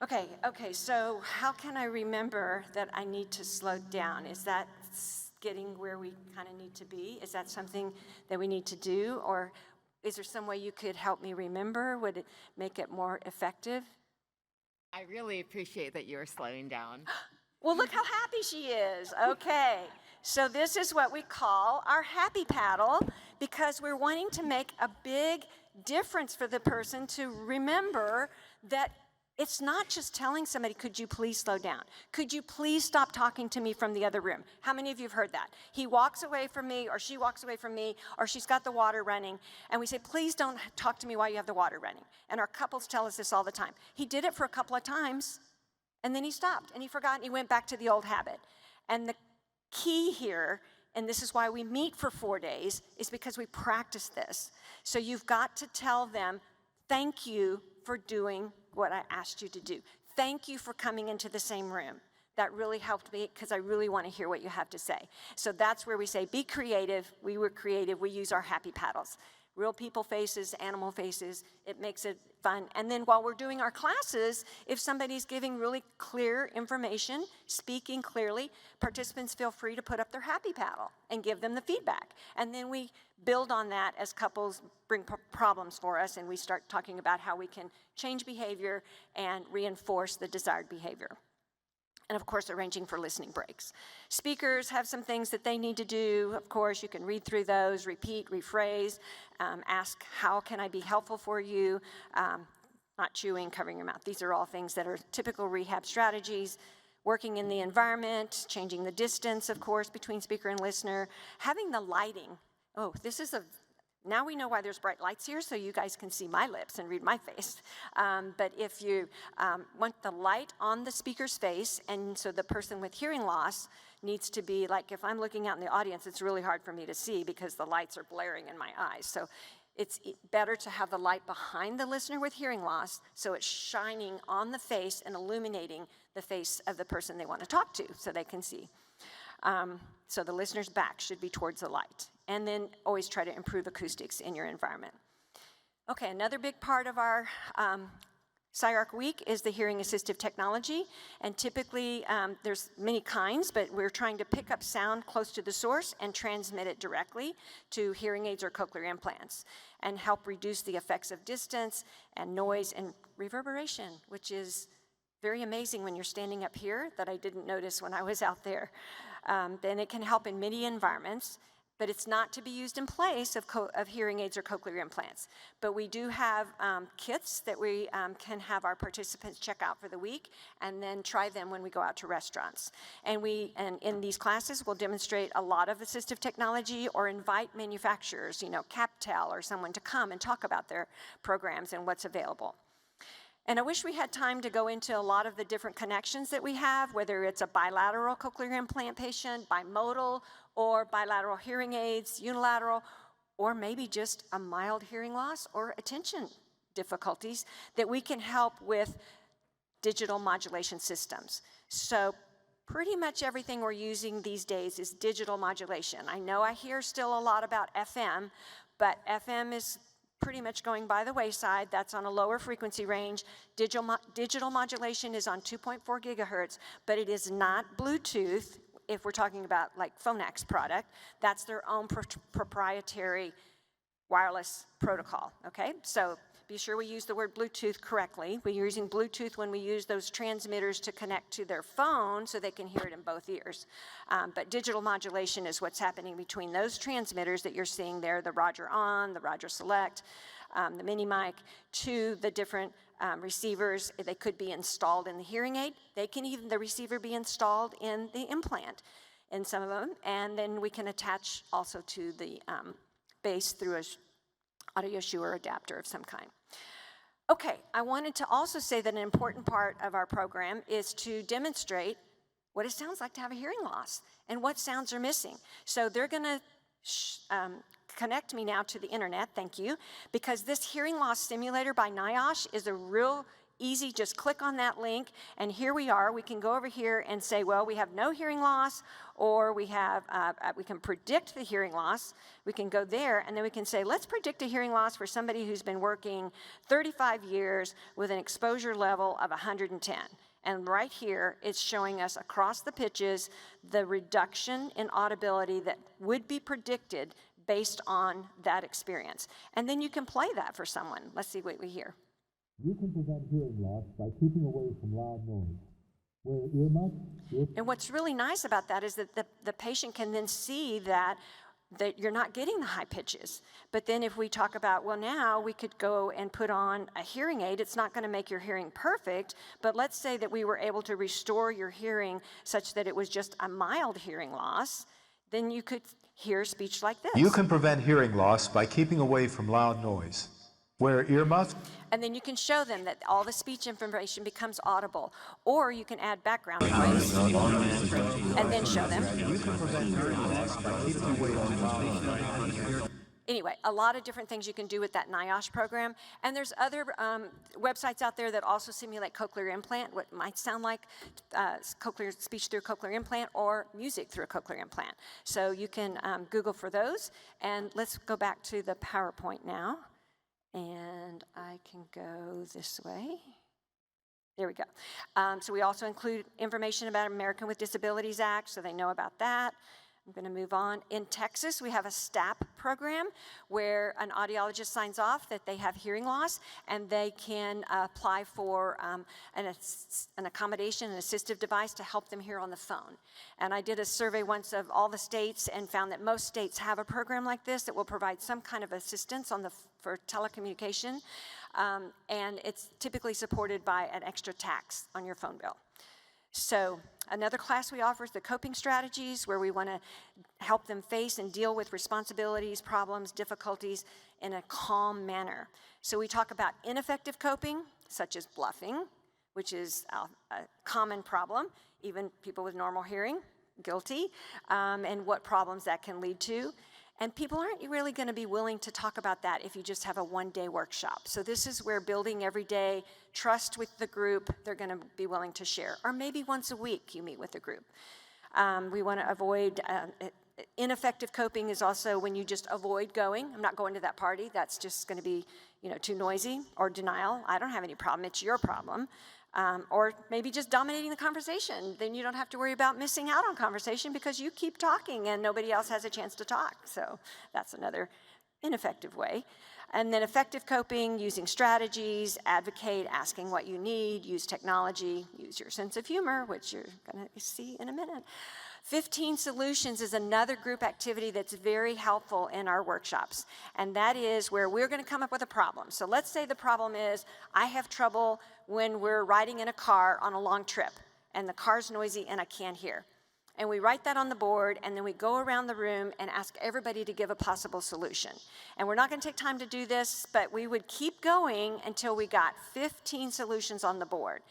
Okay, so how can I remember that I need to slow down? Is that getting where we kind of need to be? Is that something that we need to do? Or is there some way you could help me remember? Would it make it more effective? I really appreciate that you're slowing down. Well, look how happy she is. Okay, so this is what we call our happy paddle, because we're wanting to make a big difference for the person to remember that it's not just telling somebody, could you please slow down? Could you please stop talking to me from the other room? How many of you have heard that? He walks away from me, or she walks away from me, or she's got the water running, and we say, please don't talk to me while you have the water running. And our couples tell us this all the time. He did it for a couple of times, and then he stopped, and he forgot, and he went back to the old habit. And the key here, and this is why we meet for 4 days, is because we practice this. So you've got to tell them, thank you for doing what I asked you to do. Thank you for coming into the same room. That really helped me, because I really want to hear what you have to say. So that's where we say, be creative. We were creative. We use our happy paddles. Real people faces, animal faces. It makes it fun. And then while we're doing our classes, if somebody's giving really clear information, speaking clearly, participants feel free to put up their happy paddle and give them the feedback. And then we build on that as couples bring problems for us, and we start talking about how we can change behavior and reinforce the desired behavior. And of course, arranging for listening breaks. Speakers have some things that they need to do. Of course, you can read through those, repeat, rephrase, ask, how can I be helpful for you? Not chewing, covering your mouth. These are all things that are typical rehab strategies. Working in the environment, changing the distance, of course, between speaker and listener. Having the lighting. Oh, now we know why there's bright lights here, so you guys can see my lips and read my face. But if you want the light on the speaker's face, and so the person with hearing loss needs to be, like if I'm looking out in the audience, it's really hard for me to see because the lights are blaring in my eyes. So it's better to have the light behind the listener with hearing loss, so it's shining on the face and illuminating the face of the person they want to talk to so they can see. So the listener's back should be towards the light. And then always try to improve acoustics in your environment. Okay, another big part of our SciArc week is the hearing assistive technology. And typically, there's many kinds, but we're trying to pick up sound close to the source and transmit it directly to hearing aids or cochlear implants, and help reduce the effects of distance and noise and reverberation, which is very amazing when you're standing up here that I didn't notice when I was out there. Then it can help in many environments, but it's not to be used in place of hearing aids or cochlear implants. But we do have kits that we can have our participants check out for the week and then try them when we go out to restaurants. And in these classes, we'll demonstrate a lot of assistive technology or invite manufacturers, CapTel or someone to come and talk about their programs and what's available. And I wish we had time to go into a lot of the different connections that we have, whether it's a bilateral cochlear implant patient, bimodal, or bilateral hearing aids, unilateral, or maybe just a mild hearing loss or attention difficulties that we can help with digital modulation systems. So pretty much everything we're using these days is digital modulation. I know I hear still a lot about FM, but FM is pretty much going by the wayside. That's on a lower frequency range. Digital modulation is on 2.4 gigahertz, but it is not Bluetooth. If we're talking about like Phonax product, that's their own proprietary wireless protocol, okay? So be sure we use the word Bluetooth correctly. We're using Bluetooth when we use those transmitters to connect to their phone so they can hear it in both ears. But digital modulation is what's happening between those transmitters that you're seeing there, the Roger On, the Roger Select, the mini mic, to the different receivers. They could be installed in the hearing aid. The receiver be installed in the implant in some of them. And then we can attach also to the base through a audio shoe or adapter of some kind. Okay, I wanted to also say that an important part of our program is to demonstrate what it sounds like to have a hearing loss and what sounds are missing. So they're gonna connect me now to the internet, thank you, because this hearing loss simulator by NIOSH is a real easy, just click on that link, and here we are. We can go over here and say, well, we have no hearing loss, or we can predict the hearing loss. We can go there, and then we can say, let's predict a hearing loss for somebody who's been working 35 years with an exposure level of 110. And right here, it's showing us across the pitches the reduction in audibility that would be predicted based on that experience. And then you can play that for someone. Let's see what we hear. You can prevent hearing loss by keeping away from loud noise. Wear earmuffs. And what's really nice about that is that the patient can then see that you're not getting the high pitches. But then if we talk about, well, now we could go and put on a hearing aid. It's not going to make your hearing perfect, but let's say that we were able to restore your hearing such that it was just a mild hearing loss, then you could hear speech like this. You can prevent hearing loss by keeping away from loud noise. Wear earmuffs. And then you can show them that all the speech information becomes audible. Or you can add background noise and then show them. You can prevent hearing loss by keeping away from loud noise. Anyway, a lot of different things you can do with that NIOSH program. And there's other websites out there that also simulate cochlear implant, what might sound like cochlear speech through a cochlear implant or music through a cochlear implant. So you can Google for those. And let's go back to the PowerPoint now. And I can go this way. There we go. So we also include information about American with Disabilities Act, so they know about that. I'm going to move on. In Texas, we have a STAP program where an audiologist signs off that they have hearing loss, and they can apply for an accommodation, an assistive device to help them hear on the phone. And I did a survey once of all the states and found that most states have a program like this that will provide some kind of assistance for telecommunication, and it's typically supported by an extra tax on your phone bill. So another class we offer is the coping strategies, where we want to help them face and deal with responsibilities, problems, difficulties in a calm manner. So we talk about ineffective coping, such as bluffing, which is a common problem, even people with normal hearing, guilty, and what problems that can lead to. And people aren't really going to be willing to talk about that if you just have a one-day workshop. So this is where building every day, trust with the group, they're going to be willing to share. Or maybe once a week you meet with the group. We want to avoid, ineffective coping is also when you just avoid going. I'm not going to that party. That's just going to be, too noisy. Or denial. I don't have any problem. It's your problem. Or maybe just dominating the conversation. Then you don't have to worry about missing out on conversation because you keep talking and nobody else has a chance to talk. So that's another ineffective way. And then effective coping, using strategies, advocate, asking what you need, use technology, use your sense of humor, which you're going to see in a minute. 15 Solutions is another group activity that's very helpful in our workshops. And that is where we're going to come up with a problem. So let's say the problem is, I have trouble when we're riding in a car on a long trip, and the car's noisy and I can't hear. And we write that on the board, and then we go around the room and ask everybody to give a possible solution. And we're not going to take time to do this, but we would keep going until we got 15 solutions on the board.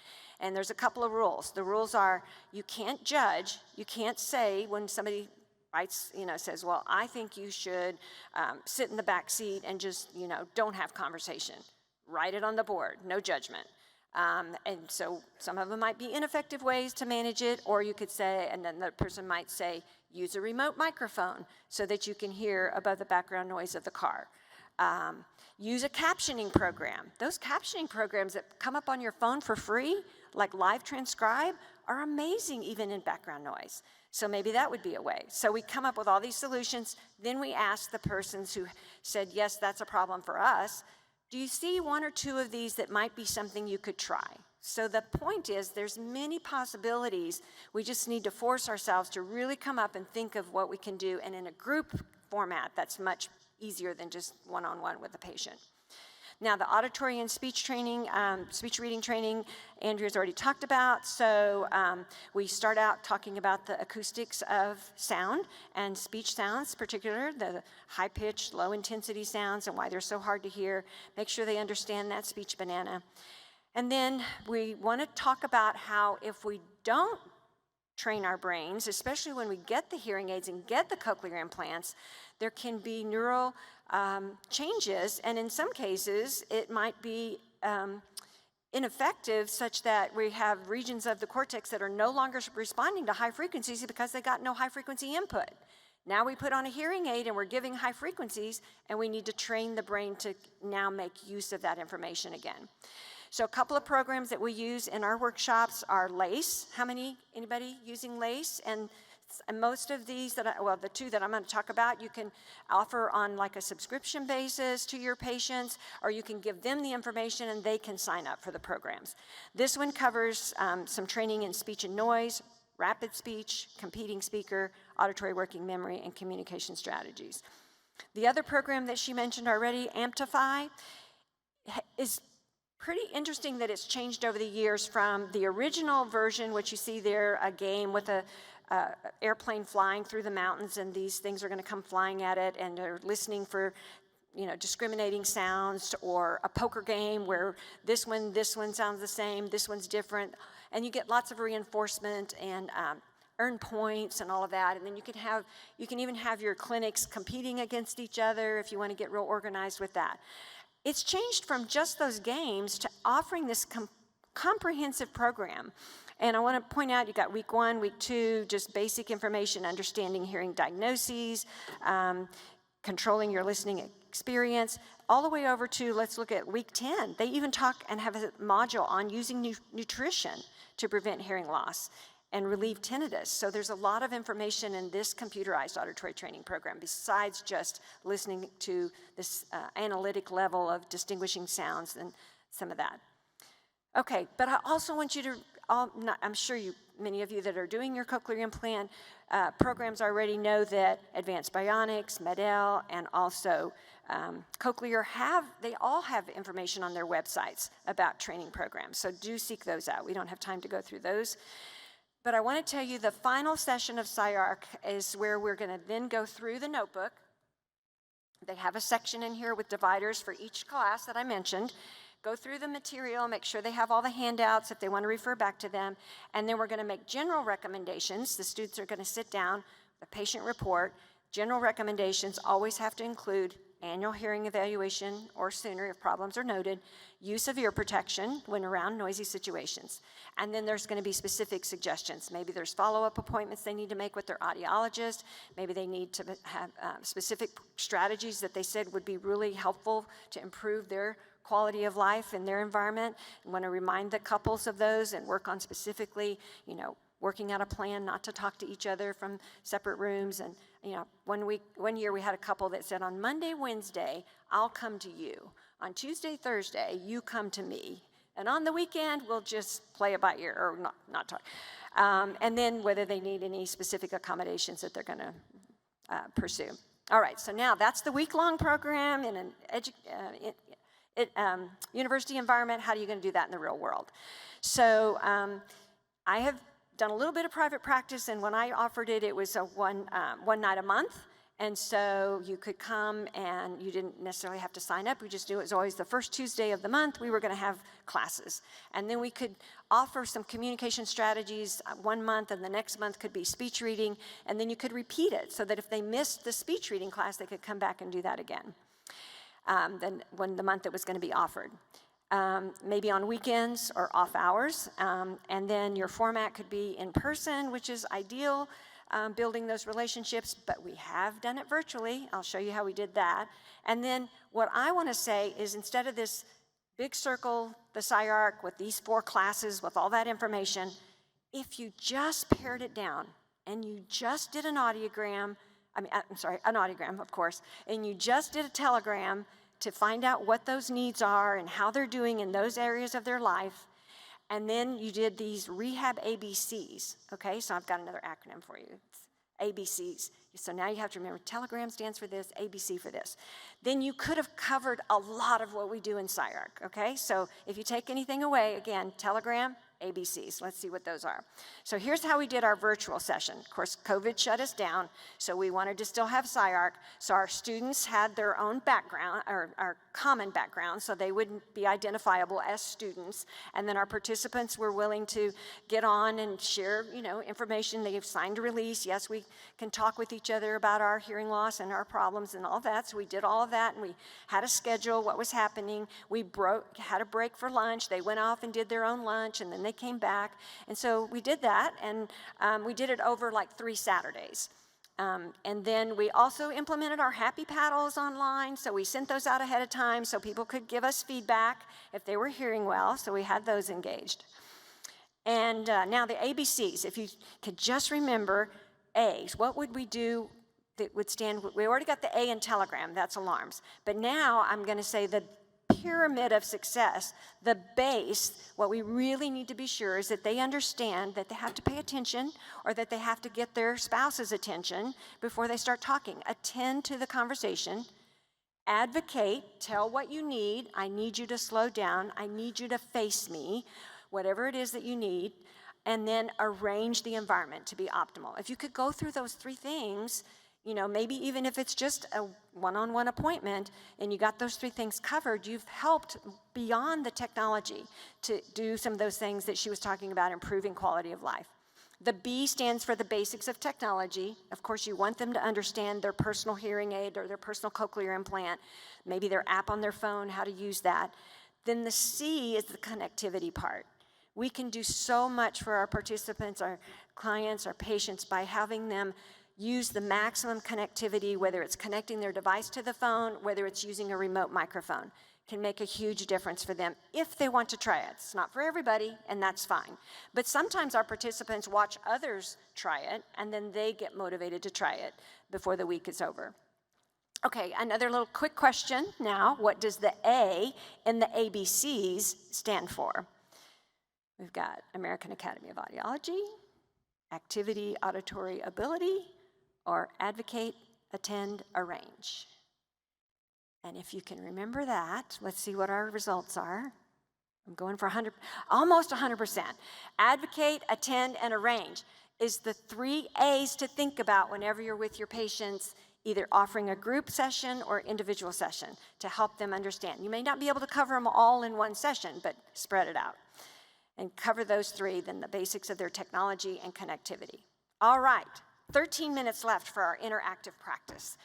And there's a couple of rules. The rules are, you can't judge. You can't say when somebody writes, says, well, I think you should sit in the back seat and just, don't have conversation. Write it on the board, no judgment. And so some of them might be ineffective ways to manage it, or you could say, and then the person might say, use a remote microphone so that you can hear above the background noise of the car. Use a captioning program. Those captioning programs that come up on your phone for free, like Live Transcribe, are amazing even in background noise. So maybe that would be a way. So we come up with all these solutions. Then we ask the persons who said, yes, that's a problem for us, do you see one or two of these that might be something you could try? So the point is, there's many possibilities. We just need to force ourselves to really come up and think of what we can do. And in a group format, that's much easier than just one-on-one with a patient. Now, the auditory and speech training, speech reading training, Andrea's already talked about. So we start out talking about the acoustics of sound and speech sounds, particularly the high-pitched, low-intensity sounds and why they're so hard to hear. Make sure they understand that speech banana. And then we want to talk about how if we don't train our brains, especially when we get the hearing aids and get the cochlear implants, there can be neural changes, and in some cases, it might be ineffective such that we have regions of the cortex that are no longer responding to high frequencies because they got no high frequency input. Now we put on a hearing aid and we're giving high frequencies, and we need to train the brain to now make use of that information again. So a couple of programs that we use in our workshops are LACE. Anybody using LACE? And most of these the two that I'm going to talk about, you can offer on like a subscription basis to your patients, or you can give them the information and they can sign up for the programs. This one covers some training in speech and noise, rapid speech, competing speaker, auditory working memory, and communication strategies. The other program that she mentioned already, Amplify, is pretty interesting that it's changed over the years from the original version, which you see there, a game with a airplane flying through the mountains, and these things are going to come flying at it, and they're listening for discriminating sounds, or a poker game where this one sounds the same, this one's different, and you get lots of reinforcement and earn points and all of that. And then you can even have your clinics competing against each other if you want to get real organized with that. It's changed from just those games to offering this comprehensive program. And I want to point out, you got week 1, week 2, just basic information, understanding hearing diagnoses, controlling your listening experience, all the way over to, let's look at week 10. They even talk and have a module on using nutrition to prevent hearing loss and relieve tinnitus. So there's a lot of information in this computerized auditory training program besides just listening to this analytic level of distinguishing sounds and some of that. Okay, but I also want you to, I'm sure many of you that are doing your cochlear implant programs already know that Advanced Bionics, MED-EL, and also Cochlear they all have information on their websites about training programs, so do seek those out. We don't have time to go through those. But I want to tell you the final session of SciArc is where we're going to then go through the notebook. They have a section in here with dividers for each class that I mentioned. Go through the material, make sure they have all the handouts if they want to refer back to them, and then we're going to make general recommendations. The students are going to sit down, the patient report. General recommendations always have to include annual hearing evaluation or sooner if problems are noted, use of ear protection when around noisy situations. And then there's going to be specific suggestions. Maybe there's follow-up appointments they need to make with their audiologist. Maybe they need to have specific strategies that they said would be really helpful to improve their quality of life in their environment. I want to remind the couples of those and work on specifically, working out a plan not to talk to each other from separate rooms. And, 1 year we had a couple that said, on Monday, Wednesday, I'll come to you. On Tuesday, Thursday, you come to me. And on the weekend, we'll just play it by ear, or not talk. And then whether they need any specific accommodations that they're going to pursue. All right, so now that's the week-long program in an university environment. How are you going to do that in the real world? So I have done a little bit of private practice, and when I offered it, it was one night a month. And so you could come and you didn't necessarily have to sign up. We just knew it was always the first Tuesday of the month we were going to have classes. And then we could offer some communication strategies 1 month, and the next month could be speech reading. And then you could repeat it so that if they missed the speech reading class, they could come back and do that again. Then when the month it was going to be offered. Maybe on weekends or off hours. And then your format could be in person, which is ideal, building those relationships, but we have done it virtually. I'll show you how we did that. And then what I want to say is, instead of this big circle, the SciArc with these 4 classes with all that information, if you just pared it down and you just did an audiogram, an audiogram, of course, and you just did a telegram to find out what those needs are and how they're doing in those areas of their life, and then you did these Rehab ABCs, okay? So I've got another acronym for you. It's ABCs. So now you have to remember, telegram stands for this, ABC for this. Then you could have covered a lot of what we do in SciArc, okay? So if you take anything away, again, telegram, ABCs. Let's see what those are. So here's how we did our virtual session. Of course, COVID shut us down, so we wanted to still have SciArc. So our students had their own background, or our common background, so they wouldn't be identifiable as students. And then our participants were willing to get on and share, information. They've signed a release. Yes, we can talk with each other about our hearing loss and our problems and all that. So we did all of that, and we had a schedule, what was happening. We had a break for lunch. They went off and did their own lunch, and then they came back. And so we did that, and we did it over like 3 Saturdays. And then we also implemented our happy paddles online, so we sent those out ahead of time so people could give us feedback if they were hearing well, so we had those engaged. And now the ABCs, if you could just remember A's, what would we do that would stand? We already got the A in telegram, that's alarms. But now I'm going to say the pyramid of success, the base, what we really need to be sure is that they understand that they have to pay attention, or that they have to get their spouse's attention before they start talking. Attend to the conversation, advocate, tell what you need. I need you to slow down. I need you to face me, whatever it is that you need, and then arrange the environment to be optimal. If you could go through those 3 things, maybe even if it's just a one-on-one appointment and you got those 3 things covered, you've helped beyond the technology to do some of those things that she was talking about, improving quality of life. The B stands for the basics of technology. Of course, you want them to understand their personal hearing aid or their personal cochlear implant, maybe their app on their phone, how to use that. Then the C is the connectivity part. We can do so much for our participants, our clients, our patients by having them use the maximum connectivity, whether it's connecting their device to the phone, whether it's using a remote microphone. Can make a huge difference for them if they want to try it. It's not for everybody, and that's fine. But sometimes our participants watch others try it, and then they get motivated to try it before the week is over. Okay, another little quick question now. What does the A in the ABCs stand for? We've got American Academy of Audiology, activity, auditory ability, or advocate, attend, arrange. And if you can remember that, let's see what our results are. I'm going for almost 100%. Advocate, attend, and arrange is the 3 A's to think about whenever you're with your patients, either offering a group session or individual session to help them understand. You may not be able to cover them all in one session, but spread it out. And cover those 3, then the basics of their technology and connectivity. All right, 13 minutes left for our interactive practice.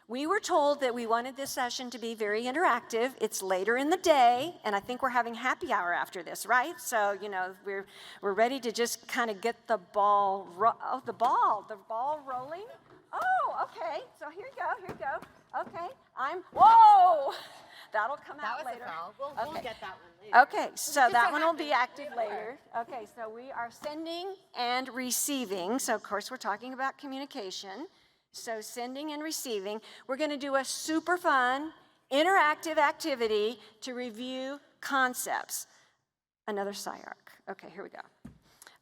We were told that we wanted this session to be very interactive. It's later in the day, and I think we're having happy hour after this, right? So, we're ready to just kind of get the ball rolling. Oh, okay, so here you go. Okay, whoa! That'll come out later. We'll get that one later. Okay, so that one will be active later. Okay, so we are sending and receiving. So, of course, we're talking about communication. So, sending and receiving. We're going to do a super fun, interactive activity to review concepts. Another SciArc. Okay, here we go.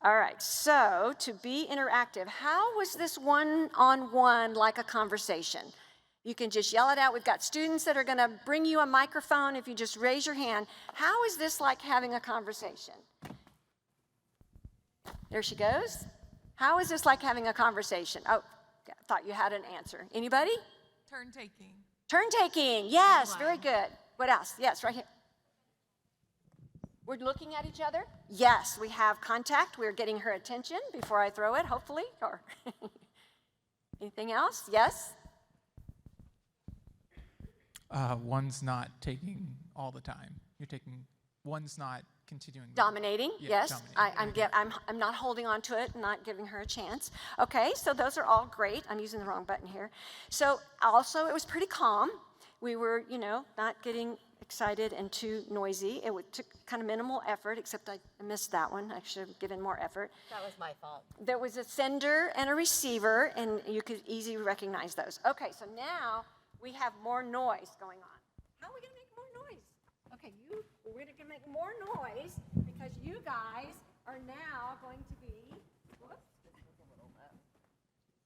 All right, so to be interactive, how was this one-on-one like a conversation? You can just yell it out. We've got students that are going to bring you a microphone if you just raise your hand. How is this like having a conversation? There she goes. How is this like having a conversation? Oh, I thought you had an answer. Anybody? Turn taking. Turn taking. Yes, very good. What else? Yes, right here. We're looking at each other? Yes, we have contact. We're getting her attention before I throw it, hopefully. Or anything else? Yes? One's not taking all the time. One's not continuing. Dominating, Yeah, yes. dominating. I'm not holding on to it, not giving her a chance. Okay, so those are all great. I'm using the wrong button here. So also, it was pretty calm. We were, not getting excited and too noisy. It took kind of minimal effort, except I missed that one. I should have given more effort. That was my fault. There was a sender and a receiver, and you could easily recognize those. Okay, so now we have more noise going on. How are we going to make more noise? Okay, we're going to make more noise because you guys are now going to be, whoops.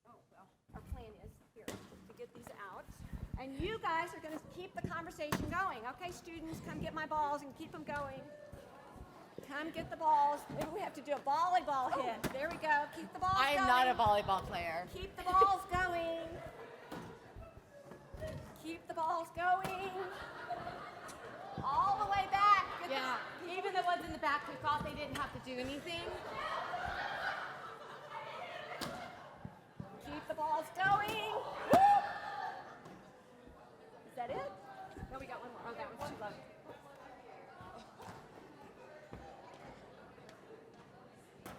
Oh, well, our plan is here to get these out. And you guys are going to keep the conversation going. Okay, students, come get my balls and keep them going. Come get the balls. Maybe we have to do a volleyball hit. There we go. Keep the balls I am going. not a volleyball player. Keep the balls going. Keep the balls going. All the way back. Yeah, even the ones in the back who thought they didn't have to do anything. Keep the balls going. Woo! Is that it? No, we got one more. Oh, that one's too low.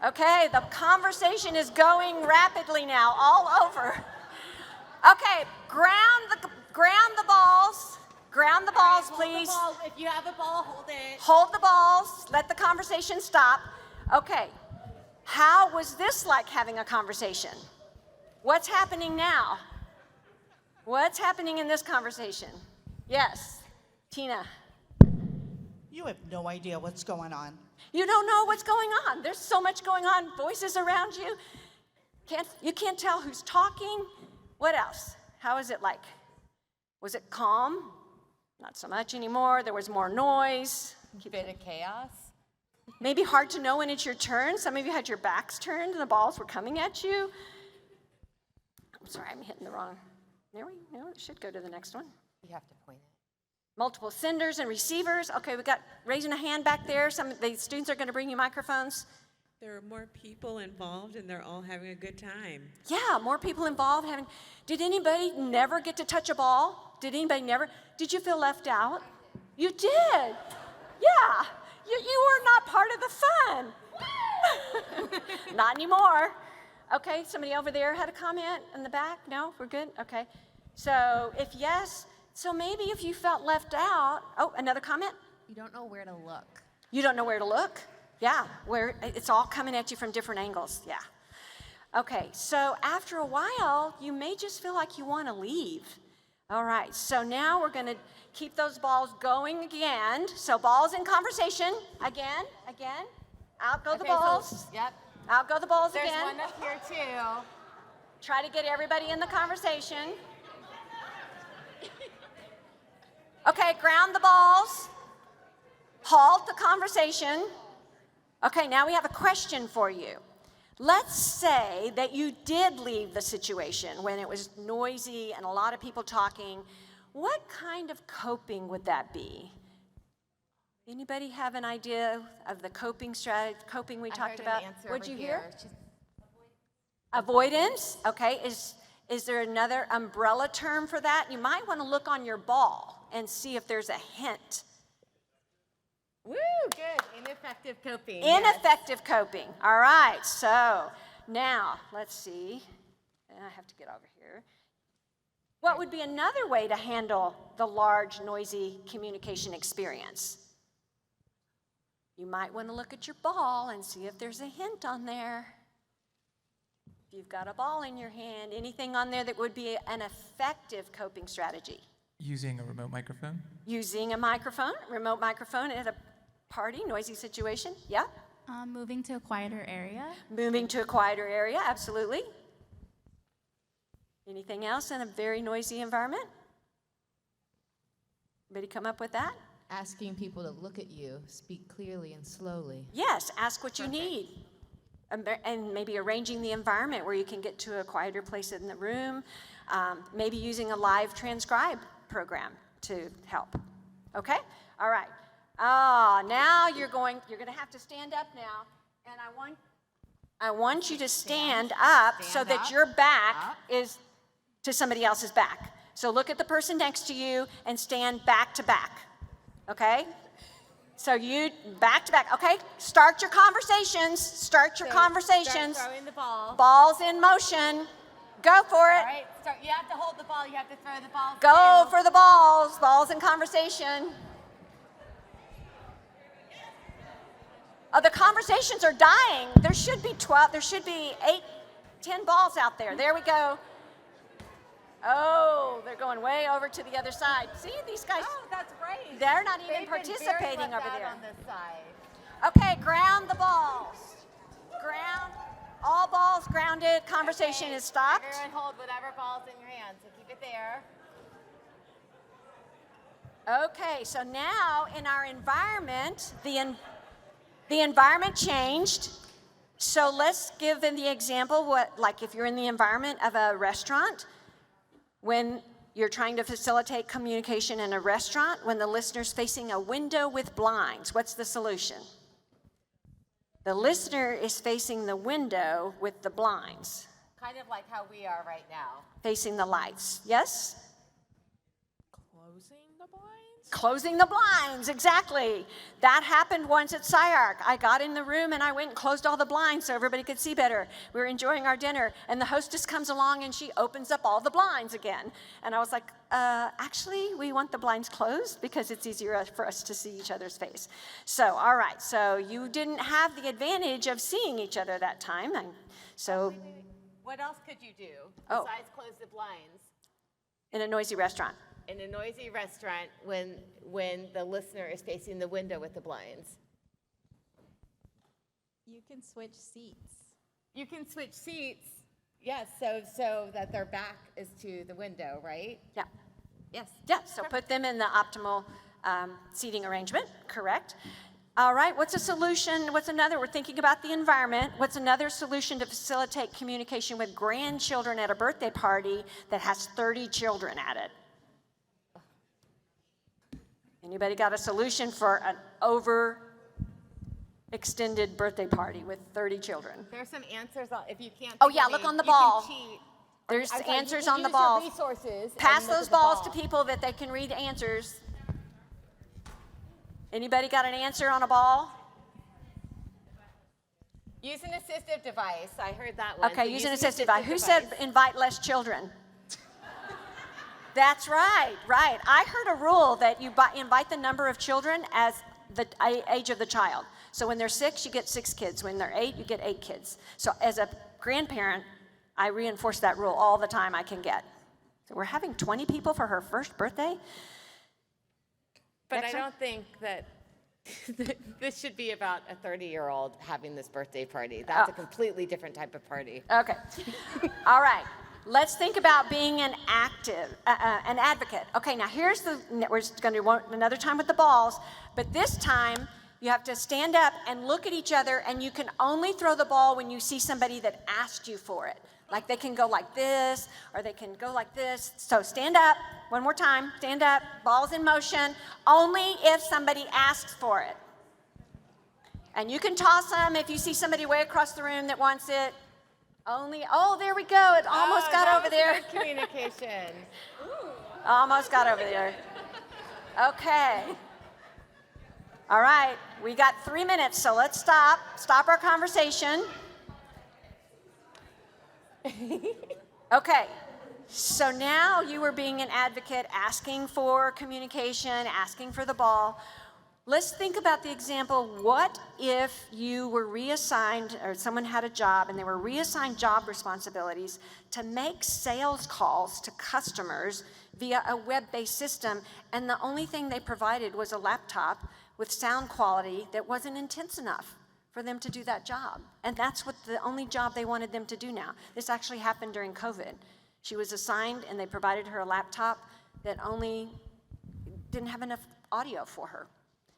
Okay, the conversation is going rapidly now, all over. Okay, ground the balls. Ground the balls, please. Hold the ball. If you have a ball, hold it. Hold the balls. Let the conversation stop. Okay, how was this like having a conversation? What's happening now? What's happening in this conversation? Yes, Tina. You have no idea what's going on. You don't know what's going on. There's so much going on. Voices around you. You can't tell who's talking. What else? How is it like? Was it calm? Not so much anymore. There was more noise. Bit of chaos. Maybe hard to know when it's your turn. Some of you had your backs turned and the balls were coming at you. I'm sorry, I'm hitting the wrong. There we go. It should go to the next one. You have to point it. Multiple senders and receivers. Okay, we got raising a hand back there. Some of the students are going to bring you microphones. There are more people involved, and they're all having a good time. Yeah, more people involved. Did anybody never get to touch a ball? Did anybody never? Did you feel left out? You did. Yeah, you were not part of the fun. Not anymore. Okay, somebody over there had a comment in the back? No, we're good? Okay. So if yes, so maybe if you felt left out, oh, another comment? You don't know where to look. You don't know where to look? Yeah, where it's all coming at you from different angles. Yeah. Okay, so after a while, you may just feel like you want to leave. All right, so now we're going to keep those balls going again. So balls in conversation. Again. Out go the balls. Yep. Out go the balls There's again. one up here too. Try to get everybody in the conversation. Okay, ground the balls. Halt the conversation. Okay, now we have a question for you. Let's say that you did leave the situation when it was noisy and a lot of people talking. What kind of coping would that be? Anybody have an idea of the coping strategy, coping we talked about? What'd you hear? Avoidance. Okay, is there another umbrella term for that? You might want to look on your ball and see if there's a hint. Woo, good. Ineffective coping. Ineffective coping. All right, so now let's see. I have to get over here. What would be another way to handle the large, noisy communication experience? You might want to look at your ball and see if there's a hint on there. If you've got a ball in your hand, anything on there that would be an effective coping strategy? Using a remote microphone? Using a microphone, remote microphone at a party, noisy situation. Yeah? Moving to a quieter area. Moving to a quieter area, absolutely. Anything else in a very noisy environment? Anybody come up with that? Asking people to look at you, speak clearly and slowly. Yes, ask what you need. And maybe arranging the environment where you can get to a quieter place in the room. Maybe using a live transcribe program to help. Okay? All right. Now you're going to have to stand up now. And I want you to stand up so that your back is to somebody else's back. So look at the person next to you and stand back to back. Okay? So you back to back. Okay? Start your conversations. Start conversations. Start throwing the ball. Balls in motion. Go for it. All right, you have to hold the ball. You have to throw the ball. Go too. for the balls. Balls in conversation. Oh, the conversations are dying. There should be 12. There should be 8, 10 balls out there. There we go. Oh, they're going way over to the other side. See, these guys. Oh, that's great. They're not even They've been very participating left over out there. on this side. Okay, ground the balls. Ground. All balls grounded. Conversation Okay, is stopped. Everyone hold whatever ball's in your hand, so keep it there. Okay, so now in our environment, The environment changed. So let's give them the example, like if you're in the environment of a restaurant, when you're trying to facilitate communication in a restaurant, when the listener's facing a window with blinds, what's the solution? The listener is facing the window with the blinds. Kind of like how we are right now. Facing the lights, yes? Closing the blinds? Closing the blinds, exactly. That happened once at SciArc. I got in the room and I went and closed all the blinds so everybody could see better. We were enjoying our dinner and the hostess comes along and she opens up all the blinds again. And I was like, actually, we want the blinds closed because it's easier for us to see each other's face. So, all right, so you didn't have the advantage of seeing each other that time. So, What else could you do Oh. besides close the blinds in a noisy restaurant. in a noisy restaurant when the listener is facing the window with the blinds? You can switch seats. You can switch seats, yes, so that their back is to the window, right? Yeah. Yes. Yeah, so put them in the optimal seating arrangement, correct. All right, what's a solution? What's another? We're thinking about the environment. What's another solution to facilitate communication with grandchildren at a birthday party that has 30 children at it? Anybody got a solution for an overextended birthday party with 30 children? There's some answers, if you can't. Oh, think yeah, of look any, on the you can ball. cheat. There's I'm sorry, answers you can on the use your balls. resources and Pass look at those the balls ball. to people that they can read answers. Anybody got an answer on a ball? Use an assistive device. I heard that one. Okay, So use an assistive device. Who said device. invite less children? That's right, right. I heard a rule that you invite the number of children as the age of the child. So when they're 6, you get 6 kids. When they're 8, you get 8 kids. So as a grandparent, I reinforce that rule all the time I can get. So we're having 20 people for her first birthday? But Next I one. don't think that this should be about a 30-year-old having this birthday party. That's a completely different type of party. Okay. All right. Let's think about being an advocate. Okay, now we're going to do another time with the balls, but this time you have to stand up and look at each other, and you can only throw the ball when you see somebody that asked you for it. Like they can go like this, or they can go like this. So stand up, one more time, stand up, balls in motion, only if somebody asks for it. And you can toss them if you see somebody way across the room that wants it. Oh, there we go. It almost got over there. Good communication. Almost got over there. Okay. All right. We got 3 minutes, so let's stop. Stop our conversation. Okay. So now you were being an advocate, asking for communication, asking for the ball. Let's think about the example, what if you were reassigned, or someone had a job and they were reassigned job responsibilities to make sales calls to customers via a web-based system, and the only thing they provided was a laptop with sound quality that wasn't intense enough for them to do that job. And that's what the only job they wanted them to do now. This actually happened during COVID. She was assigned and they provided her a laptop that only didn't have enough audio for her.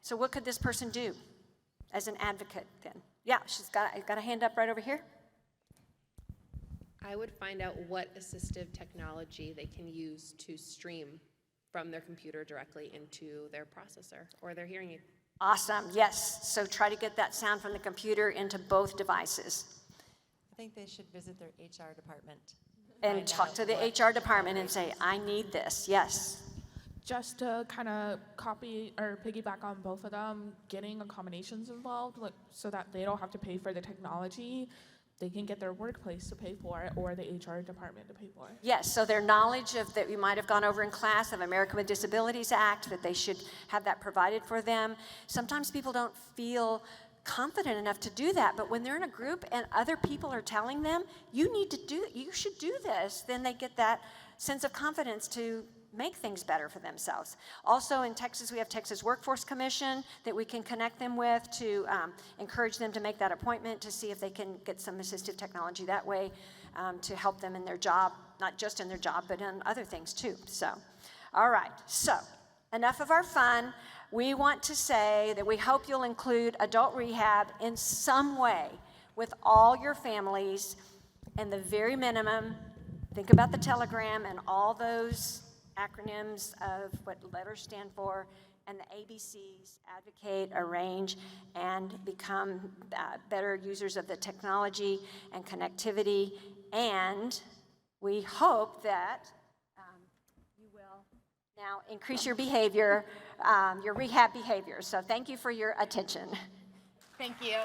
So what could this person do as an advocate then? Yeah, she's got a hand up right over here. I would find out what assistive technology they can use to stream from their computer directly into their processor or their hearing aid. Awesome, yes. So try to get that sound from the computer into both devices. I think they should visit their HR department. And talk to the HR department and say, I need this, yes. Just to kind of copy or piggyback on both of them, getting accommodations involved, like so that they don't have to pay for the technology, they can get their workplace to pay for it or the HR department to pay for it. Yes, so their knowledge of that you might have gone over in class of American with Disabilities Act, that they should have that provided for them. Sometimes people don't feel confident enough to do that, but when they're in a group and other people are telling them, you should do this, then they get that sense of confidence to make things better for themselves. Also in Texas, we have Texas Workforce Commission that we can connect them with to encourage them to make that appointment to see if they can get some assistive technology that way to help them in their job, not just in their job, but in other things too. So, all right, so enough of our fun. we want to say that we hope you'll include adult rehab in some way with all your families, and the very minimum, think about the telegram and all those acronyms of what letters stand for, and the ABCs: advocate, arrange, and become better users of the technology and connectivity. And we hope that you will now increase your behavior, your rehab behavior. So thank you for your attention. Thank you.